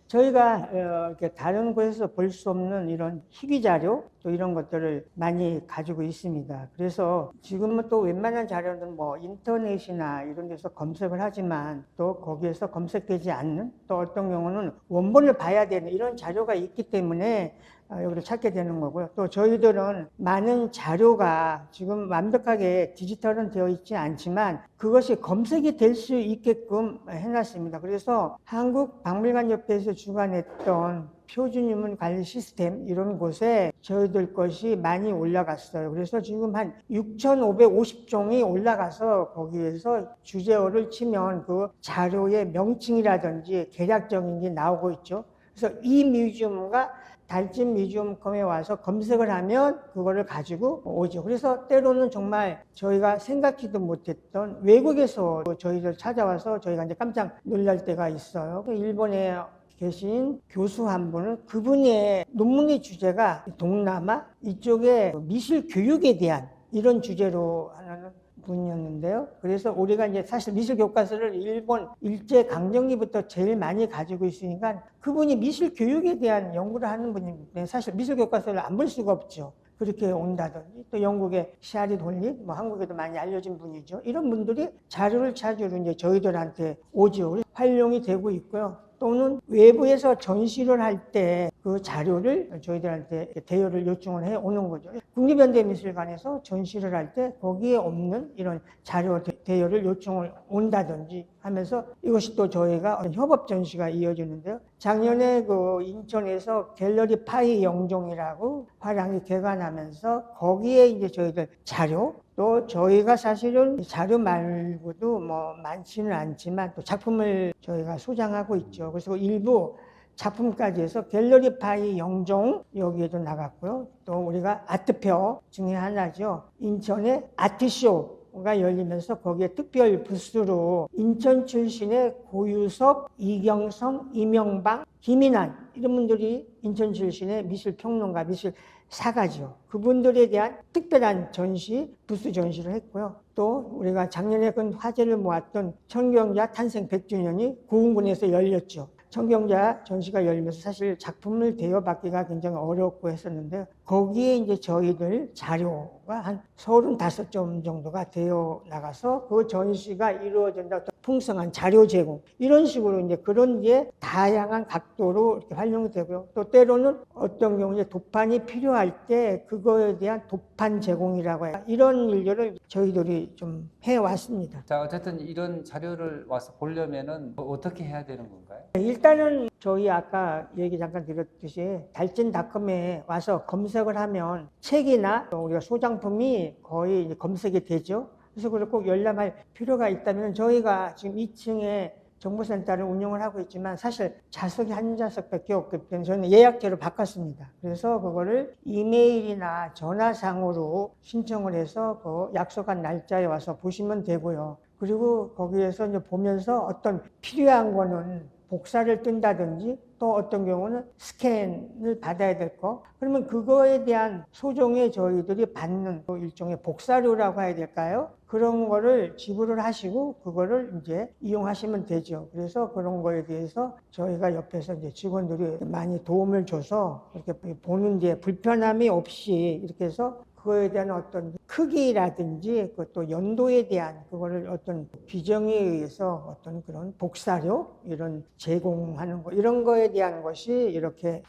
저희가 이렇게 다른 곳에서 볼 수 없는 이런 희귀 자료, 또 이런 것들을 많이 가지고 있습니다. 그래서 지금은 또 웬만한 자료는 뭐 인터넷이나 이런 데서 검색을 하지만, 또 거기에서 검색되지 않는, 또 어떤 경우는 원본을 봐야 되는 이런 자료가 있기 때문에 여기를 찾게 되는 거고요. 또 저희들은 많은 자료가 지금 완벽하게 디지털은 되어 있지 않지만 그것이 검색이 될 수 있게끔 해놨습니다. 그래서 한국박물관협회에서 주관했던 표준유물 관리 시스템, 이런 곳에 저희들 것이 많이 올라갔어요. 그래서 지금 한 6,550종이 올라가서 거기에서 주제어를 치면 그 자료의 명칭이라든지 개략적인 게 나오고 있죠. 그래서 이 뮤지엄과 달진 뮤지엄컴에 와서 검색을 하면 그거를 가지고 오죠. 그래서 때로는 정말 저희가 생각지도 못했던 외국에서 저희들 찾아와서 저희가 이제 깜짝 놀랄 때가 있어요. 일본에 계신 교수 한 분은, 그분의 논문의 주제가 동남아 이쪽의 미술 교육에 대한 이런 주제로 하는 분이었는데요. 그래서 우리가 이제 사실 미술 교과서를 일본 일제 강점기부터 제일 많이 가지고 있으니까 그분이 미술 교육에 대한 연구를 하는 분인데 사실 미술 교과서를 안 볼 수가 없죠. 그렇게 온다든지, 또 영국의 샤리 돌리, 뭐 한국에도 많이 알려진 분이죠. 이런 분들이 자료를 찾으러 이제 저희들한테 오죠. 활용이 되고 있고요. 또는 외부에서 전시를 할 때 그 자료를 저희들한테 대여를 요청을 해 오는 거죠. 국립현대미술관에서 전시를 할 때 거기에 없는 이런 자료 대여를 요청을 온다든지 하면서 이것이 또 저희가 협업 전시가 이어지는데요. 작년에 그 인천에서 갤러리 파이 영종이라고 화랑이 개관하면서 거기에 이제 저희들 자료, 또 저희가 사실은 자료 말고도 뭐 많지는 않지만 또 작품을 저희가 소장하고 있죠. 그래서 일부 작품까지 해서 갤러리 파이 영종 여기에도 나갔고요. 또 우리가 아트페어 중에 하나죠. 인천의 아트쇼가 열리면서 거기에 특별 부스로 인천 출신의 고유석, 이경성, 이명방, 김인환, 이런 분들이 인천 출신의 미술평론가, 미술사가죠. 그분들에 대한 특별한 전시, 부스 전시를 했고요. 또 우리가 작년에 그 화제를 모았던 청경자 탄생 100주년이 고흥군에서 열렸죠. 청경자 전시가 열리면서 사실 작품을 대여받기가 굉장히 어렵고 했었는데, 거기에 이제 저희들 자료가 한 35점 정도가 되어 나가서 그 전시가 이루어진다. 풍성한 자료 제공, 이런 식으로 이제 그런 게 다양한 각도로 이렇게 활용이 되고요. 또 때로는 어떤 경우에 도판이 필요할 때 그거에 대한 도판 제공이라고 해요. 이런 일들을 저희들이 좀 해왔습니다. 자, 어쨌든 이런 자료를 와서 보려면은 어떻게 해야 되는 건가요? 일단은 저희 아까 얘기 잠깐 드렸듯이 달진닷컴에 와서 검색을 하면 책이나 우리가 소장품이 거의 이제 검색이 되죠. 그래서 그걸 꼭 열람할 필요가 있다면 저희가 지금 2층에 정보센터를 운영을 하고 있지만 사실 좌석이 한 좌석밖에 없기 때문에 저는 예약제로 바꿨습니다. 그래서 그거를 이메일이나 전화상으로 신청을 해서 그 약속한 날짜에 와서 보시면 되고요. 그리고 거기에서 이제 보면서 어떤 필요한 거는 복사를 뜬다든지 또 어떤 경우는 스캔을 받아야 될 거. 그러면 그거에 대한 소정의 저희들이 받는 또 일종의 복사료라고 해야 될까요? 그런 거를 지불을 하시고 그거를 이제 이용하시면 되죠. 그래서 그런 거에 대해서 저희가 옆에서 이제 직원들이 많이 도움을 줘서 이렇게 보는 데 불편함이 없이 이렇게 해서 그거에 대한 어떤 크기라든지 또 연도에 대한 그거를 어떤 규정에 의해서 어떤 그런 복사료 이런 제공하는 거 이런 거에 대한 것이 이렇게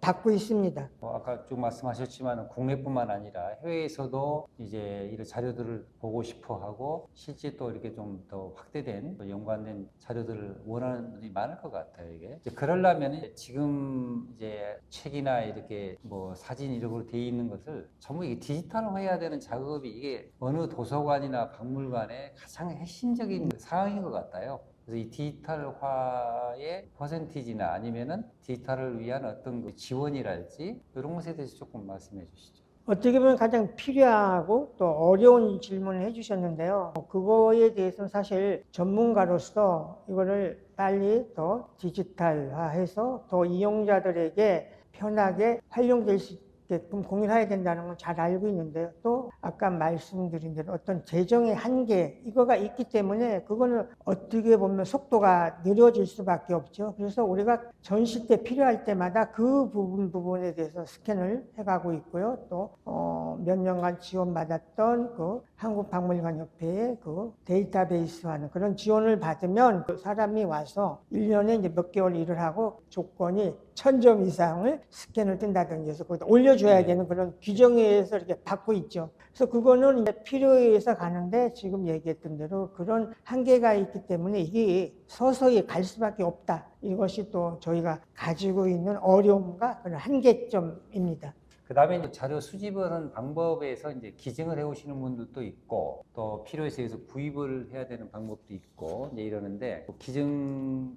받고 있습니다. 아까 쭉 말씀하셨지만 국내뿐만 아니라 해외에서도 이제 이런 자료들을 보고 싶어하고 실제 또 이렇게 좀 더 확대된 연관된 자료들을 원하는 분들이 많을 것 같아요. 이게 이제 그러려면 지금 이제 책이나 이렇게 뭐 사진 이런 걸로 돼 있는 것을 전부 이게 디지털화해야 되는 작업이 이게 어느 도서관이나 박물관의 가장 핵심적인 사항인 것 같아요. 그래서 이 디지털화의 퍼센티지나 아니면은 디지털을 위한 어떤 그 지원이랄지 이런 것에 대해서 조금 말씀해 주시죠. 어떻게 보면 가장 필요하고 또 어려운 질문을 해주셨는데요. 그거에 대해서는 사실 전문가로서 이거를 빨리 더 디지털화해서 더 이용자들에게 편하게 활용될 수 있게끔 공유해야 된다는 건 잘 알고 있는데요. 또 아까 말씀드린 대로 어떤 재정의 한계 이거가 있기 때문에 그거는 어떻게 보면 속도가 느려질 수밖에 없죠. 그래서 우리가 전시 때 필요할 때마다 그 부분에 대해서 스캔을 해가고 있고요. 또 몇 년간 지원받았던 그 한국박물관협회의 그 데이터베이스화는 그런 지원을 받으면 그 사람이 와서 1년에 이제 몇 개월 일을 하고 조건이 1000점 이상을 스캔을 뜬다든지 해서 거기다 올려줘야 되는 그런 규정에 의해서 이렇게 받고 있죠. 그래서 그거는 이제 필요에 의해서 가는데 지금 얘기했던 대로 그런 한계가 있기 때문에 이게 서서히 갈 수밖에 없다. 이것이 또 저희가 가지고 있는 어려움과 그런 한계점입니다. 그 다음에 자료 수집하는 방법에서 이제 기증을 해오시는 분들도 있고 또 필요에 의해서 구입을 해야 되는 방법도 있고 이제 이러는데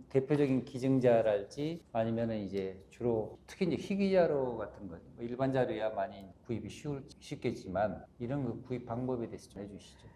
대표적인 기증자랄지 아니면은 이제 주로 특히 이제 희귀자료 같은 거 일반 자료야 많이 구입이 쉽겠지만 이런 그 구입 방법에 대해서 좀 해주시죠.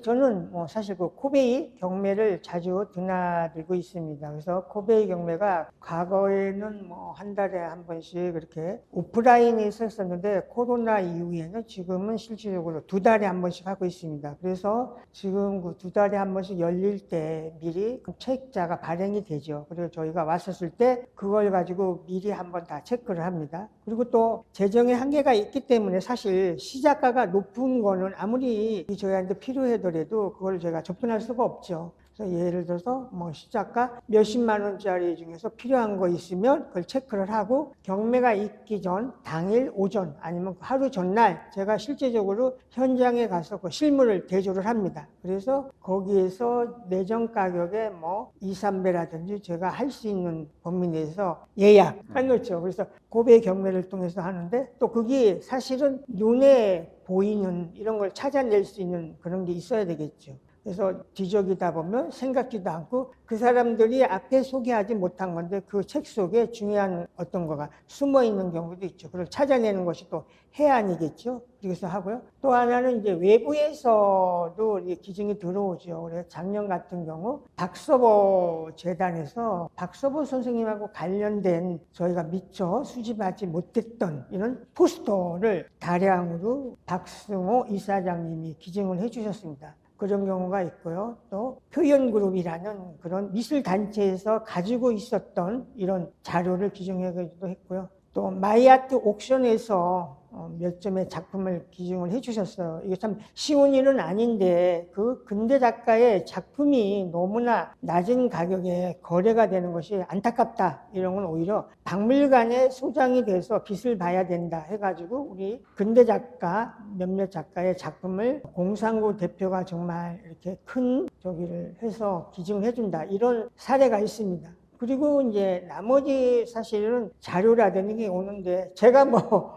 저는 뭐 사실 그 코베이 경매를 자주 드나들고 있습니다. 그래서 코베이 경매가 과거에는 뭐 한 달에 한 번씩 그렇게 오프라인에 있었는데 코로나 이후에는 지금은 실질적으로 2달에 한 번씩 하고 있습니다. 그래서 지금 그 2달에 한 번씩 열릴 때 미리 그 책자가 발행이 되죠. 그리고 저희가 왔었을 때 그걸 가지고 미리 한번 다 체크를 합니다. 그리고 또 재정의 한계가 있기 때문에 사실 시작가가 높은 거는 아무리 저희한테 필요하더라도 그걸 제가 접근할 수가 없죠. 그래서 예를 들어서 뭐 시작가 몇십만 원짜리 중에서 필요한 거 있으면 그걸 체크를 하고 경매가 있기 전 당일 오전 아니면 하루 전날 제가 실제적으로 현장에 가서 그 실물을 대조를 합니다. 그래서 거기에서 내정 가격의 뭐 2, 3배라든지 제가 할 수 있는 범위 내에서 예약해놓죠. 그래서 고배 경매를 통해서 하는데 또 그게 사실은 눈에 보이는 이런 걸 찾아낼 수 있는 그런 게 있어야 되겠죠. 그래서 뒤적이다 보면 생각지도 않고 그 사람들이 앞에 소개하지 못한 건데 그 책 속에 중요한 어떤 거가 숨어 있는 경우도 있죠. 그걸 찾아내는 것이 또 해안이겠죠. 그래서 하고요. 또 하나는 이제 외부에서도 기증이 들어오죠. 그래서 작년 같은 경우 박서보 재단에서 박서보 선생님하고 관련된 저희가 미처 수집하지 못했던 이런 포스터를 다량으로 박승호 이사장님이 기증을 해주셨습니다. 그런 경우가 있고요. 또 표현그룹이라는 그런 미술단체에서 가지고 있었던 이런 자료를 기증하기도 했고요. 또 마이아트 옥션에서 몇 점의 작품을 기증을 해주셨어요. 이게 참 쉬운 일은 아닌데 그 근대 작가의 작품이 너무나 낮은 가격에 거래가 되는 것이 안타깝다. 이런 건 오히려 박물관에 소장이 돼서 빛을 봐야 된다 해가지고 우리 근대 작가 몇몇 작가의 작품을 공산구 대표가 정말 이렇게 큰 저기를 해서 기증을 해준다. 이런 사례가 있습니다. 그리고 이제 나머지 사실은 자료라든지 게 오는데 제가 뭐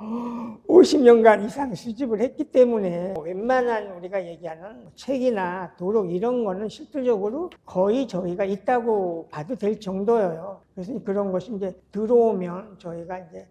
50년간 이상 수집을 했기 때문에 웬만한 우리가 얘기하는 책이나 도록 이런 거는 실질적으로 거의 저희가 있다고 봐도 될 정도예요. 그래서 그런 것이 이제 들어오면 저희가 이제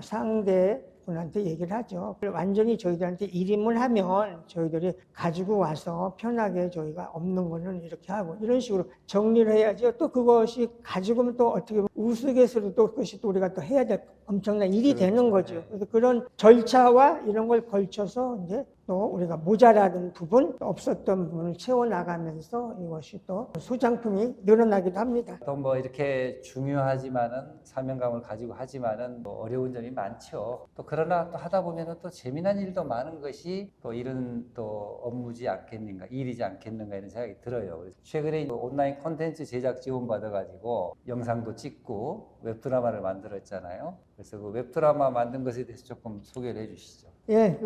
상대 분한테 얘기를 하죠. 완전히 저희들한테 일임을 하면 저희들이 가지고 와서 편하게 저희가 없는 거는 이렇게 하고 이런 식으로 정리를 해야죠. 또 그것이 가지고 오면 또 어떻게 보면 우스갯소리로 또 그것이 또 우리가 또 해야 될 엄청난 일이 되는 거죠. 그래서 그런 절차와 이런 걸 걸쳐서 이제 또 우리가 모자라는 부분, 없었던 부분을 채워나가면서 이것이 또 소장품이 늘어나기도 합니다. 또 뭐 이렇게 중요하지만은 사명감을 가지고 하지만은 뭐 어려운 점이 많죠. 또 그러나 또 하다 보면은 또 재미난 일도 많은 것이 또 이런 또 업무지 않겠는가, 일이지 않겠는가 이런 생각이 들어요. 그래서 최근에 온라인 콘텐츠 제작 지원 받아가지고 영상도 찍고 웹드라마를 만들었잖아요. 그래서 그 웹드라마 만든 것에 대해서 조금 소개를 해주시죠. 예,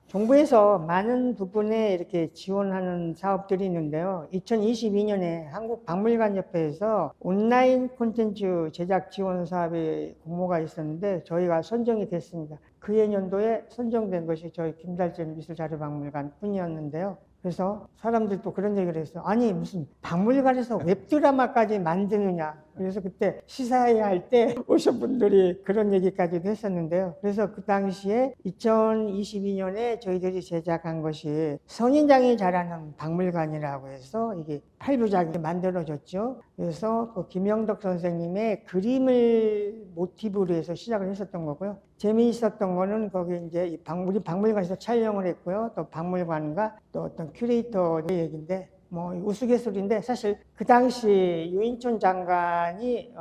정부에서 많은 부분에 이렇게 지원하는 사업들이 있는데요. 2022년에 한국박물관협회에서 온라인 콘텐츠 제작 지원 사업의 공모가 있었는데 저희가 선정이 됐습니다. 그 해년도에 선정된 것이 저희 김달재 미술자료박물관 뿐이었는데요. 그래서 사람들도 그런 얘기를 했어요. 아니 무슨 박물관에서 웹드라마까지 만드느냐. 그래서 그때 시사회 할 때 오신 분들이 그런 얘기까지도 했었는데요. 그래서 그 당시에 2022년에 저희들이 제작한 것이 선인장이 자라는 박물관이라고 해서 이게 8부작이 만들어졌죠. 그래서 그 김영덕 선생님의 그림을 모티브로 해서 시작을 했었던 거고요. 재미있었던 거는 거기 이제 우리 박물관에서 촬영을 했고요. 또 박물관과 또 어떤 큐레이터의 얘기인데 뭐 우스갯소리인데 사실 그 당시 유인촌 장관이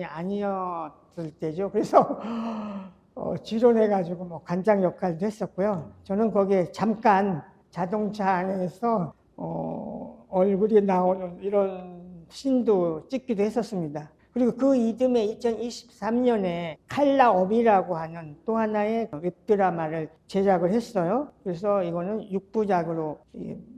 아니었을 때죠. 그래서 지론해가지고 뭐 관장 역할도 했었고요. 저는 거기에 잠깐 자동차 안에서 얼굴이 나오는 이런 씬도 찍기도 했었습니다. 그리고 그 이듬해 2023년에 칼라업이라고 하는 또 하나의 웹드라마를 제작을 했어요. 그래서 이거는 6부작으로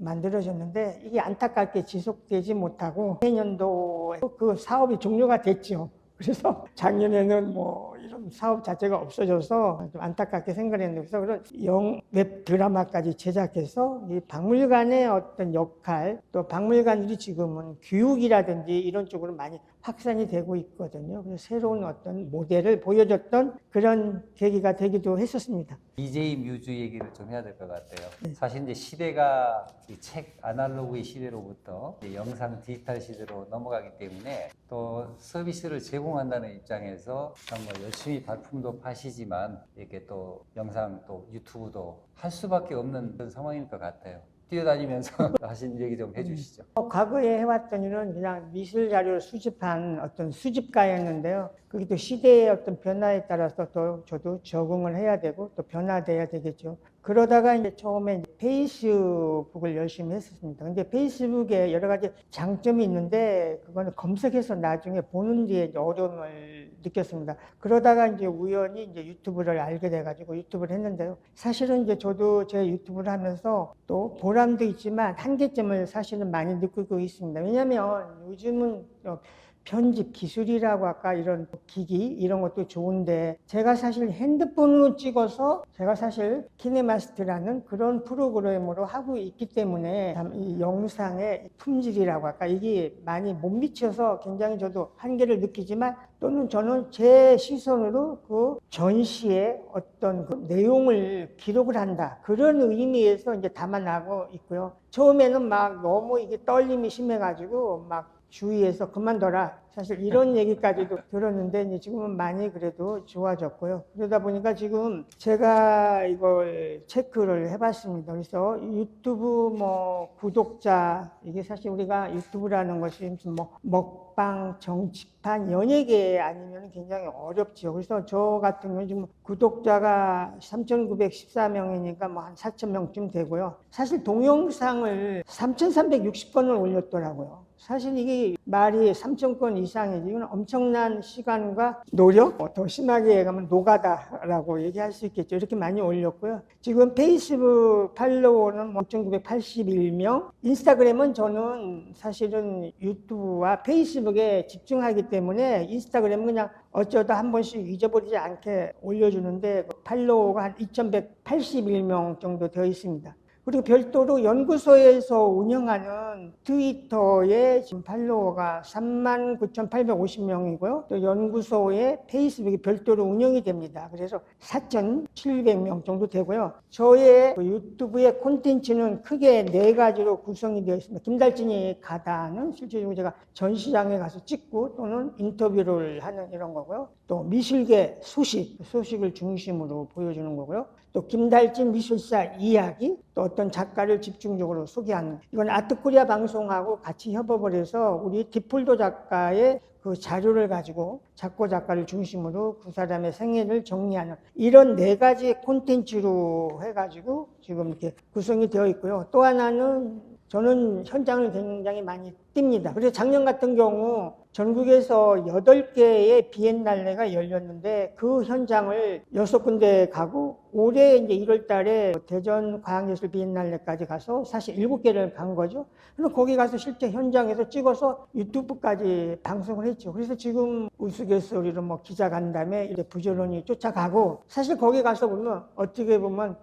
만들어졌는데 이게 안타깝게 지속되지 못하고 내년도에 그 사업이 종료가 됐죠. 그래서 작년에는 뭐 이런 사업 자체가 없어져서 좀 안타깝게 생각했는데 그래서 그런 웹 드라마까지 제작해서 이 박물관의 어떤 역할 또 박물관들이 지금은 교육이라든지 이런 쪽으로 많이 확산이 되고 있거든요. 그래서 새로운 어떤 모델을 보여줬던 그런 계기가 되기도 했었습니다. DJ 뮤즈 얘기를 좀 해야 될 것 같아요. 네. 사실 이제 시대가 이 책 아날로그의 시대로부터 이제 영상 디지털 시대로 넘어가기 때문에 또 서비스를 제공한다는 입장에서 정말 열심히 발품도 파시지만 이렇게 또 영상 또 유튜브도 할 수밖에 없는 그런 상황일 것 같아요. 뛰어다니면서 하신 얘기 좀 해주시죠. 과거에 해왔던 일은 그냥 미술 자료를 수집한 어떤 수집가였는데요. 그게 또 시대의 어떤 변화에 따라서 또 저도 적응을 해야 되고 또 변화돼야 되겠죠. 그러다가 이제 처음에 페이스북을 열심히 했었습니다. 근데 페이스북에 여러 가지 장점이 있는데 그거는 검색해서 나중에 보는 뒤에 이제 어려움을 느꼈습니다. 그러다가 이제 우연히 이제 유튜브를 알게 돼가지고 유튜브를 했는데요. 사실은 이제 저도 제 유튜브를 하면서 또 보람도 있지만 한계점을 사실은 많이 느끼고 있습니다. 왜냐하면 요즘은 편집 기술이라고 아까 이런 기기 이런 것도 좋은데 제가 사실 핸드폰으로 찍어서 제가 사실 키네마스트라는 그런 프로그램으로 하고 있기 때문에 이 영상의 품질이라고 할까 이게 많이 못 미쳐서 굉장히 저도 한계를 느끼지만 또는 저는 제 시선으로 그 전시의 어떤 그 내용을 기록을 한다 그런 의미에서 이제 담아나고 있고요. 처음에는 막 너무 이게 떨림이 심해가지고 막 주위에서 그만둬라. 사실 이런 얘기까지도 들었는데 이제 지금은 많이 그래도 좋아졌고요. 그러다 보니까 지금 제가 이걸 체크를 해봤습니다. 그래서 유튜브 뭐 구독자 이게 사실 우리가 유튜브라는 것이 무슨 뭐 먹방, 정치판, 연예계 아니면 굉장히 어렵죠. 그래서 저 같은 경우는 지금 구독자가 3,914명이니까 뭐 한 4,000명쯤 되고요. 사실 동영상을 3,360건을 올렸더라고요. 사실 이게 말이 3,000건 이상이지 이건 엄청난 시간과 노력, 더 심하게 가면 노가다라고 얘기할 수 있겠죠. 이렇게 많이 올렸고요. 지금 페이스북 팔로워는 5,981명, 인스타그램은 저는 사실은 유튜브와 페이스북에 집중하기 때문에 인스타그램은 그냥 어쩌다 한 번씩 잊어버리지 않게 올려주는데 팔로워가 한 2,181명 정도 되어 있습니다. 그리고 별도로 연구소에서 운영하는 트위터에 지금 팔로워가 39,850명이고요. 또 연구소의 페이스북이 별도로 운영이 됩니다. 그래서 4,700명 정도 되고요. 저의 그 유튜브의 콘텐츠는 크게 4가지로 구성이 되어 있습니다. 김달진이 가다는 실제로 제가 전시장에 가서 찍고 또는 인터뷰를 하는 이런 거고요. 또 미술계 소식을 중심으로 보여주는 거고요. 또 김달진 미술사 이야기, 또 어떤 작가를 집중적으로 소개하는, 이건 아트코리아 방송하고 같이 협업을 해서 우리 디폴도 작가의 그 자료를 가지고 작고 작가를 중심으로 그 사람의 생애를 정리하는 이런 4가지 콘텐츠로 해가지고 지금 이렇게 구성이 되어 있고요. 또 하나는 저는 현장을 굉장히 많이 띱니다. 그래서 작년 같은 경우 전국에서 8개의 비엔날레가 열렸는데 그 현장을 6군데 가고 올해 이제 1월 달에 대전 과학예술 비엔날레까지 가서 사실 7개를 간 거죠. 그럼 거기 가서 실제 현장에서 찍어서 유튜브까지 방송을 했죠. 그래서 지금 우스갯소리로 뭐 기자 간담회 이렇게 부지런히 쫓아가고, 사실 거기 가서 보면 어떻게 보면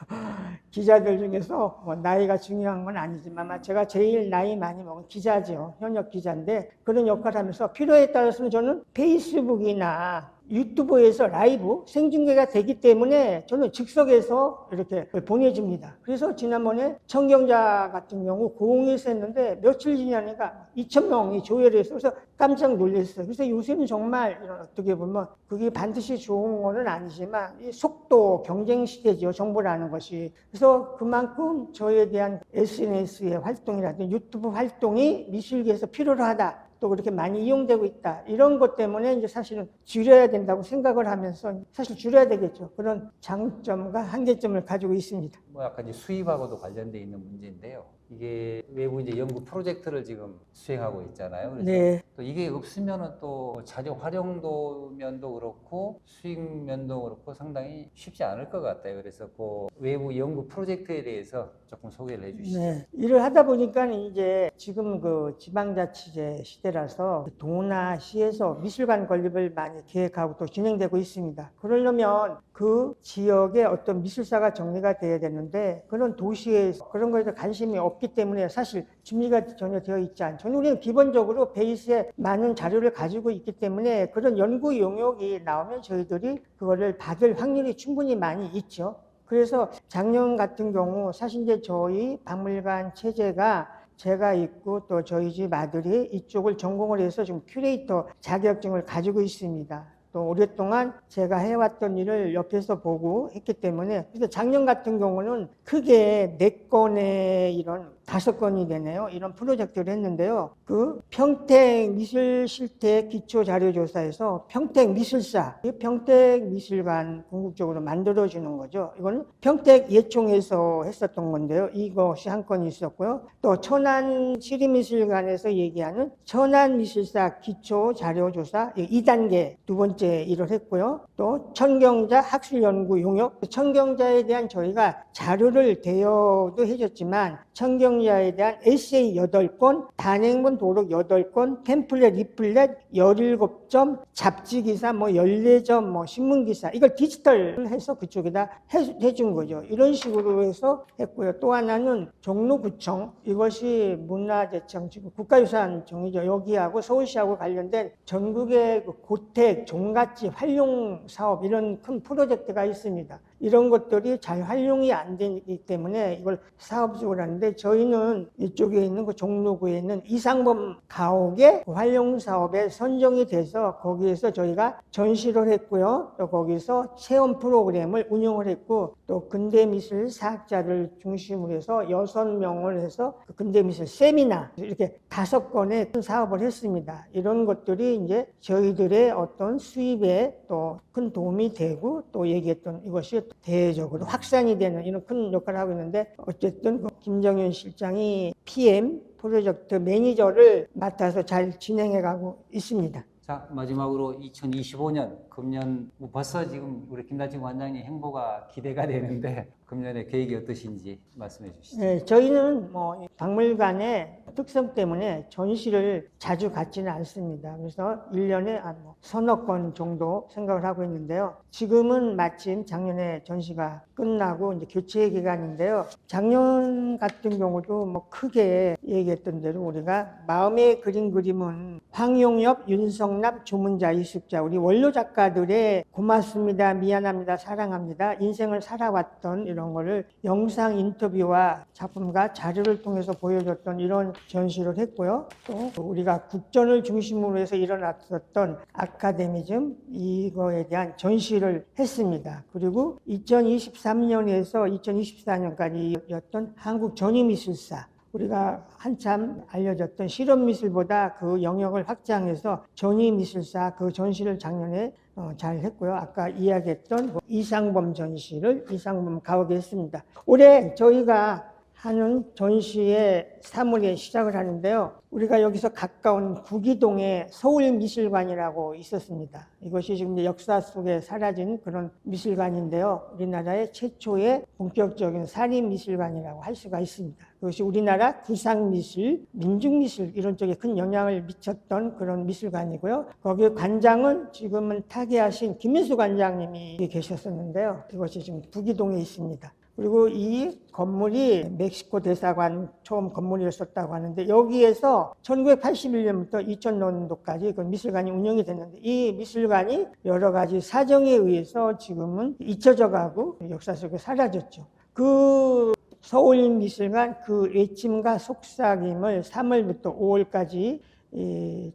기자들 중에서 뭐 나이가 중요한 건 아니지만 제가 제일 나이 많이 먹은 기자죠. 현역 기자인데 그런 역할을 하면서 필요에 따라서는 저는 페이스북이나 유튜브에서 라이브 생중계가 되기 때문에 저는 즉석에서 이렇게 보내줍니다. 그래서 지난번에 청경자 같은 경우 고흥에서 했는데 며칠 지나니까 2,000명이 조회를 했어요. 그래서 깜짝 놀랐어요. 그래서 요새는 정말 이런 어떻게 보면 그게 반드시 좋은 거는 아니지만 이 속도 경쟁 시대죠. 정보라는 것이. 그래서 그만큼 저에 대한 SNS의 활동이라든지 유튜브 활동이 미술계에서 필요로 하다. 또 그렇게 많이 이용되고 있다. 이런 것 때문에 이제 사실은 줄여야 된다고 생각을 하면서 사실 줄여야 되겠죠. 그런 장점과 한계점을 가지고 있습니다. 뭐 약간 이제 수입하고도 관련돼 있는 문제인데요. 이게 외부 이제 연구 프로젝트를 지금 수행하고 있잖아요. 그래서 네. 또 이게 없으면은 또 자료 활용도 면도 그렇고 수익 면도 그렇고 상당히 쉽지 않을 것 같아요. 그래서 그 외부 연구 프로젝트에 대해서 조금 소개를 해주시죠. 네. 일을 하다 보니까 이제 지금 그 지방자치제 시대라서 도나 시에서 미술관 건립을 많이 계획하고 또 진행되고 있습니다. 그러려면 그 지역에 어떤 미술사가 정리가 돼야 되는데 그런 도시에서 그런 거에 대해 관심이 없기 때문에 사실 준비가 전혀 되어 있지 않죠. 우리는 기본적으로 베이스에 많은 자료를 가지고 있기 때문에 그런 연구 용역이 나오면 저희들이 그거를 받을 확률이 충분히 많이 있죠. 그래서 작년 같은 경우 사실 이제 저희 박물관 체제가 제가 있고 또 저희 집 아들이 이쪽을 전공을 해서 지금 큐레이터 자격증을 가지고 있습니다. 또 오랫동안 제가 해왔던 일을 옆에서 보고 했기 때문에, 그래서 작년 같은 경우는 크게 4건의 이런 5건이 되네요. 이런 프로젝트를 했는데요. 그 평택 미술실태 기초자료조사에서 평택 미술사, 평택 미술관 궁극적으로 만들어주는 거죠. 이거는 평택 예총에서 했었던 건데요. 이것이 한 건이 있었고요. 또 천안 시립미술관에서 얘기하는 천안미술사 기초자료조사 2단계 두 번째 일을 했고요. 또 천경자 학술연구 용역, 천경자에 대한 저희가 자료를 대여도 해줬지만 천경자에 대한 에세이 8건, 단행본 도록 8건, 팸플렛, 리플렛 17점, 잡지기사 14점, 신문기사, 이걸 디지털해서 그쪽에다 해준 거죠. 이런 식으로 해서 했고요. 또 하나는 종로구청, 이것이 문화재청, 지금 국가유산청이죠. 여기하고 서울시하고 관련된 전국의 고택, 종갓집 활용 사업, 이런 큰 프로젝트가 있습니다. 이런 것들이 잘 활용이 안 되기 때문에 이걸 사업적으로 하는데, 저희는 이쪽에 있는 그 종로구에 있는 이상범 가옥의 활용 사업에 선정이 돼서 거기에서 저희가 전시를 했고요. 또 거기서 체험 프로그램을 운영을 했고, 또 근대미술 사학자를 중심으로 해서 6명을 해서 그 근대미술 세미나 이렇게 5건의 큰 사업을 했습니다. 이런 것들이 이제 저희들의 어떤 수입에 또 큰 도움이 되고, 또 얘기했던 이것이 대외적으로 확산이 되는 이런 큰 역할을 하고 있는데, 어쨌든 김정윤 실장이 PM 프로젝트 매니저를 맡아서 잘 진행해가고 있습니다. 자, 마지막으로 2025년 금년 벌써 지금 우리 김달진 관장님 행보가 기대가 되는데 금년에 계획이 어떠신지 말씀해 주시죠. 네, 저희는 뭐 박물관의 특성 때문에 전시를 자주 갖지는 않습니다. 그래서 1년에 뭐 서너 건 정도 생각을 하고 있는데요. 지금은 마침 작년에 전시가 끝나고 이제 교체 기간인데요. 작년 같은 경우도 뭐 크게 얘기했던 대로 우리가 마음에 그린 그림은 황용엽, 윤성남, 조문자, 이숙자 우리 원로 작가들의 고맙습니다, 미안합니다, 사랑합니다 인생을 살아왔던 이런 거를 영상 인터뷰와 작품과 자료를 통해서 보여줬던 이런 전시를 했고요. 또 우리가 국전을 중심으로 해서 일어났었던 아카데미즘 이거에 대한 전시를 했습니다. 그리고 2023년에서 2024년까지였던 한국 전위미술사 우리가 한참 알려졌던 실험미술보다 그 영역을 확장해서 전위미술사 그 전시를 작년에 잘 했고요. 아까 이야기했던 이상범 전시를 이상범 가옥에 했습니다. 올해 저희가 하는 전시의 3월에 시작을 하는데요. 우리가 여기서 가까운 구기동에 서울미술관이라고 있었습니다. 이것이 지금 역사 속에 사라진 그런 미술관인데요. 우리나라의 최초의 본격적인 사립미술관이라고 할 수가 있습니다. 그것이 우리나라 구상미술, 민중미술 이런 쪽에 큰 영향을 미쳤던 그런 미술관이고요. 거기 관장은 지금은 타계하신 김민수 관장님이 계셨었는데요. 이것이 지금 구기동에 있습니다. 그리고 이 건물이 멕시코 대사관 처음 건물이었었다고 하는데 여기에서 1981년부터 2000년도까지 그 미술관이 운영이 됐는데 이 미술관이 여러 가지 사정에 의해서 지금은 잊혀져 가고 역사 속에 사라졌죠. 그 서울미술관 그 외침과 속삭임을 3월부터 5월까지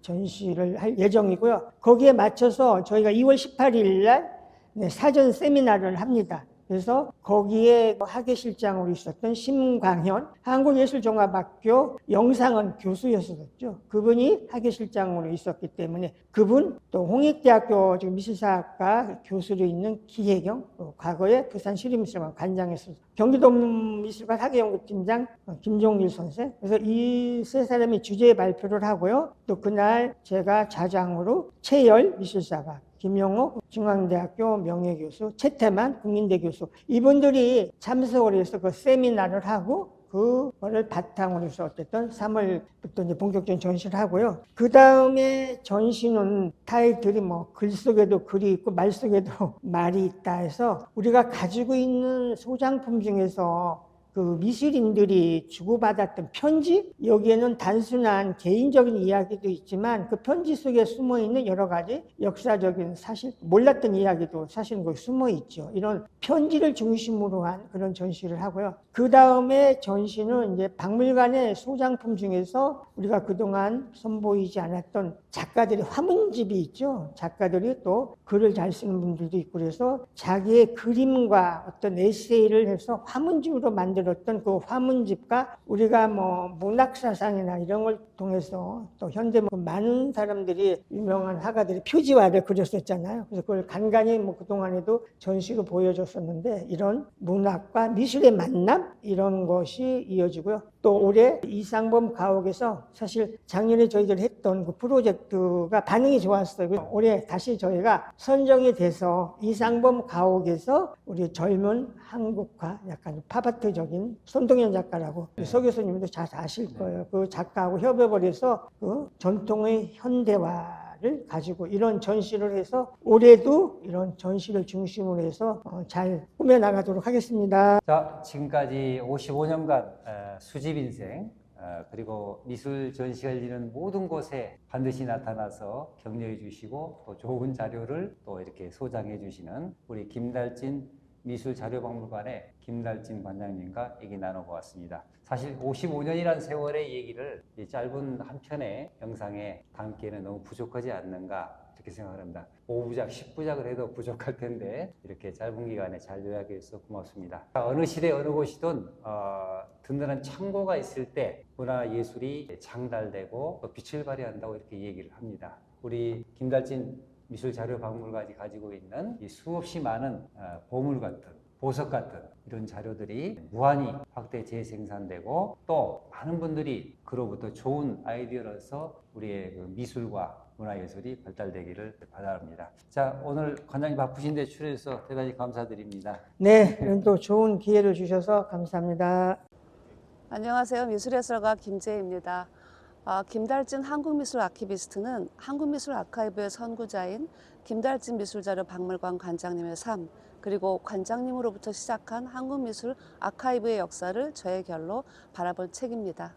전시를 할 예정이고요. 거기에 맞춰서 저희가 2월 18일 날 사전 세미나를 합니다. 그래서 거기에 학예실장으로 있었던 심광현 한국예술종합학교 영상원 교수였었죠. 그분이 학예실장으로 있었기 때문에 그분 또 홍익대학교 지금 미술사학과 교수로 있는 기혜경 또 과거에 부산시립미술관 관장했었죠. 경기도 미술관 학예연구팀장 김종길 선생. 그래서 이 세 사람이 주제 발표를 하고요. 또 그날 제가 자장으로 최열 미술사가 김용옥 중앙대학교 명예교수, 최태만 국민대 교수 이분들이 참석을 해서 그 세미나를 하고 그거를 바탕으로 해서 어쨌든 3월부터 이제 본격적인 전시를 하고요. 그 다음에 전시는 타이틀이 뭐 글 속에도 글이 있고 말 속에도 말이 있다 해서 우리가 가지고 있는 소장품 중에서 그 미술인들이 주고받았던 편지 여기에는 단순한 개인적인 이야기도 있지만 그 편지 속에 숨어있는 여러 가지 역사적인 사실 몰랐던 이야기도 사실은 거기 숨어있죠. 이런 편지를 중심으로 한 그런 전시를 하고요. 그 다음에 전시는 이제 박물관의 소장품 중에서 우리가 그동안 선보이지 않았던 작가들의 화문집이 있죠. 작가들이 또 글을 잘 쓰는 분들도 있고 그래서 자기의 그림과 어떤 에세이를 해서 화문집으로 만들었던 그 화문집과 우리가 뭐 문학사상이나 이런 걸 통해서 또 현대 많은 사람들이 유명한 화가들이 표지화를 그렸었잖아요. 그래서 그걸 간간히 뭐 그동안에도 전시로 보여줬었는데 이런 문학과 미술의 만남 이런 것이 이어지고요. 또 올해 이상범 가옥에서 사실 작년에 저희들이 했던 그 프로젝트가 반응이 좋았어요. 올해 다시 저희가 선정이 돼서 이상범 가옥에서 우리 젊은 한국화 약간 팝아트적인 손동현 작가라고 서 교수님도 잘 아실 거예요. 그 작가하고 협업을 해서 그 전통의 현대화를 가지고 이런 전시를 해서 올해도 이런 전시를 중심으로 해서 잘 꾸며나가도록 하겠습니다. 자, 지금까지 55년간 수집 인생 그리고 미술 전시가 열리는 모든 곳에 반드시 나타나서 격려해 주시고 또 좋은 자료를 또 이렇게 소장해 주시는 우리 김달진 미술자료박물관의 김달진 관장님과 얘기 나눠보았습니다. 사실 55년이라는 세월의 얘기를 이 짧은 한 편의 영상에 담기에는 너무 부족하지 않는가 이렇게 생각합니다. 5부작, 10부작을 해도 부족할 텐데 이렇게 짧은 기간에 잘 요약해서 고맙습니다. 어느 시대 어느 곳이든 든든한 창고가 있을 때 문화예술이 장달되고 또 빛을 발휘한다고 이렇게 얘기를 합니다. 우리 김달진 미술자료박물관이 가지고 있는 이 수없이 많은 보물 같은 보석 같은 이런 자료들이 무한히 확대 재생산되고 또 많은 분들이 그로부터 좋은 아이디어로서 우리의 그 미술과 문화예술이 발달되기를 바랍니다. 자, 오늘 관장님 바쁘신데 출연해서 대단히 감사드립니다. 네, 이런 또 좋은 기회를 주셔서 감사합니다. 안녕하세요. 미술해설가 김재희입니다. 김달진 한국미술 아키비스트는 한국미술 아카이브의 선구자인 김달진 미술자료 박물관 관장님의 삶, 그리고 관장님으로부터 시작한 한국미술 아카이브의 역사를 저의 결로 바라볼 책입니다.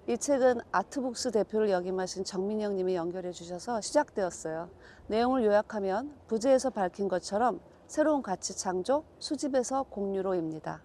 이 책은 아트북스 대표를 역임하신 정민영 님이 연결해 주셔서 시작되었어요. 내용을 요약하면 부제에서 밝힌 것처럼 새로운 가치 창조, 수집에서 공유로입니다.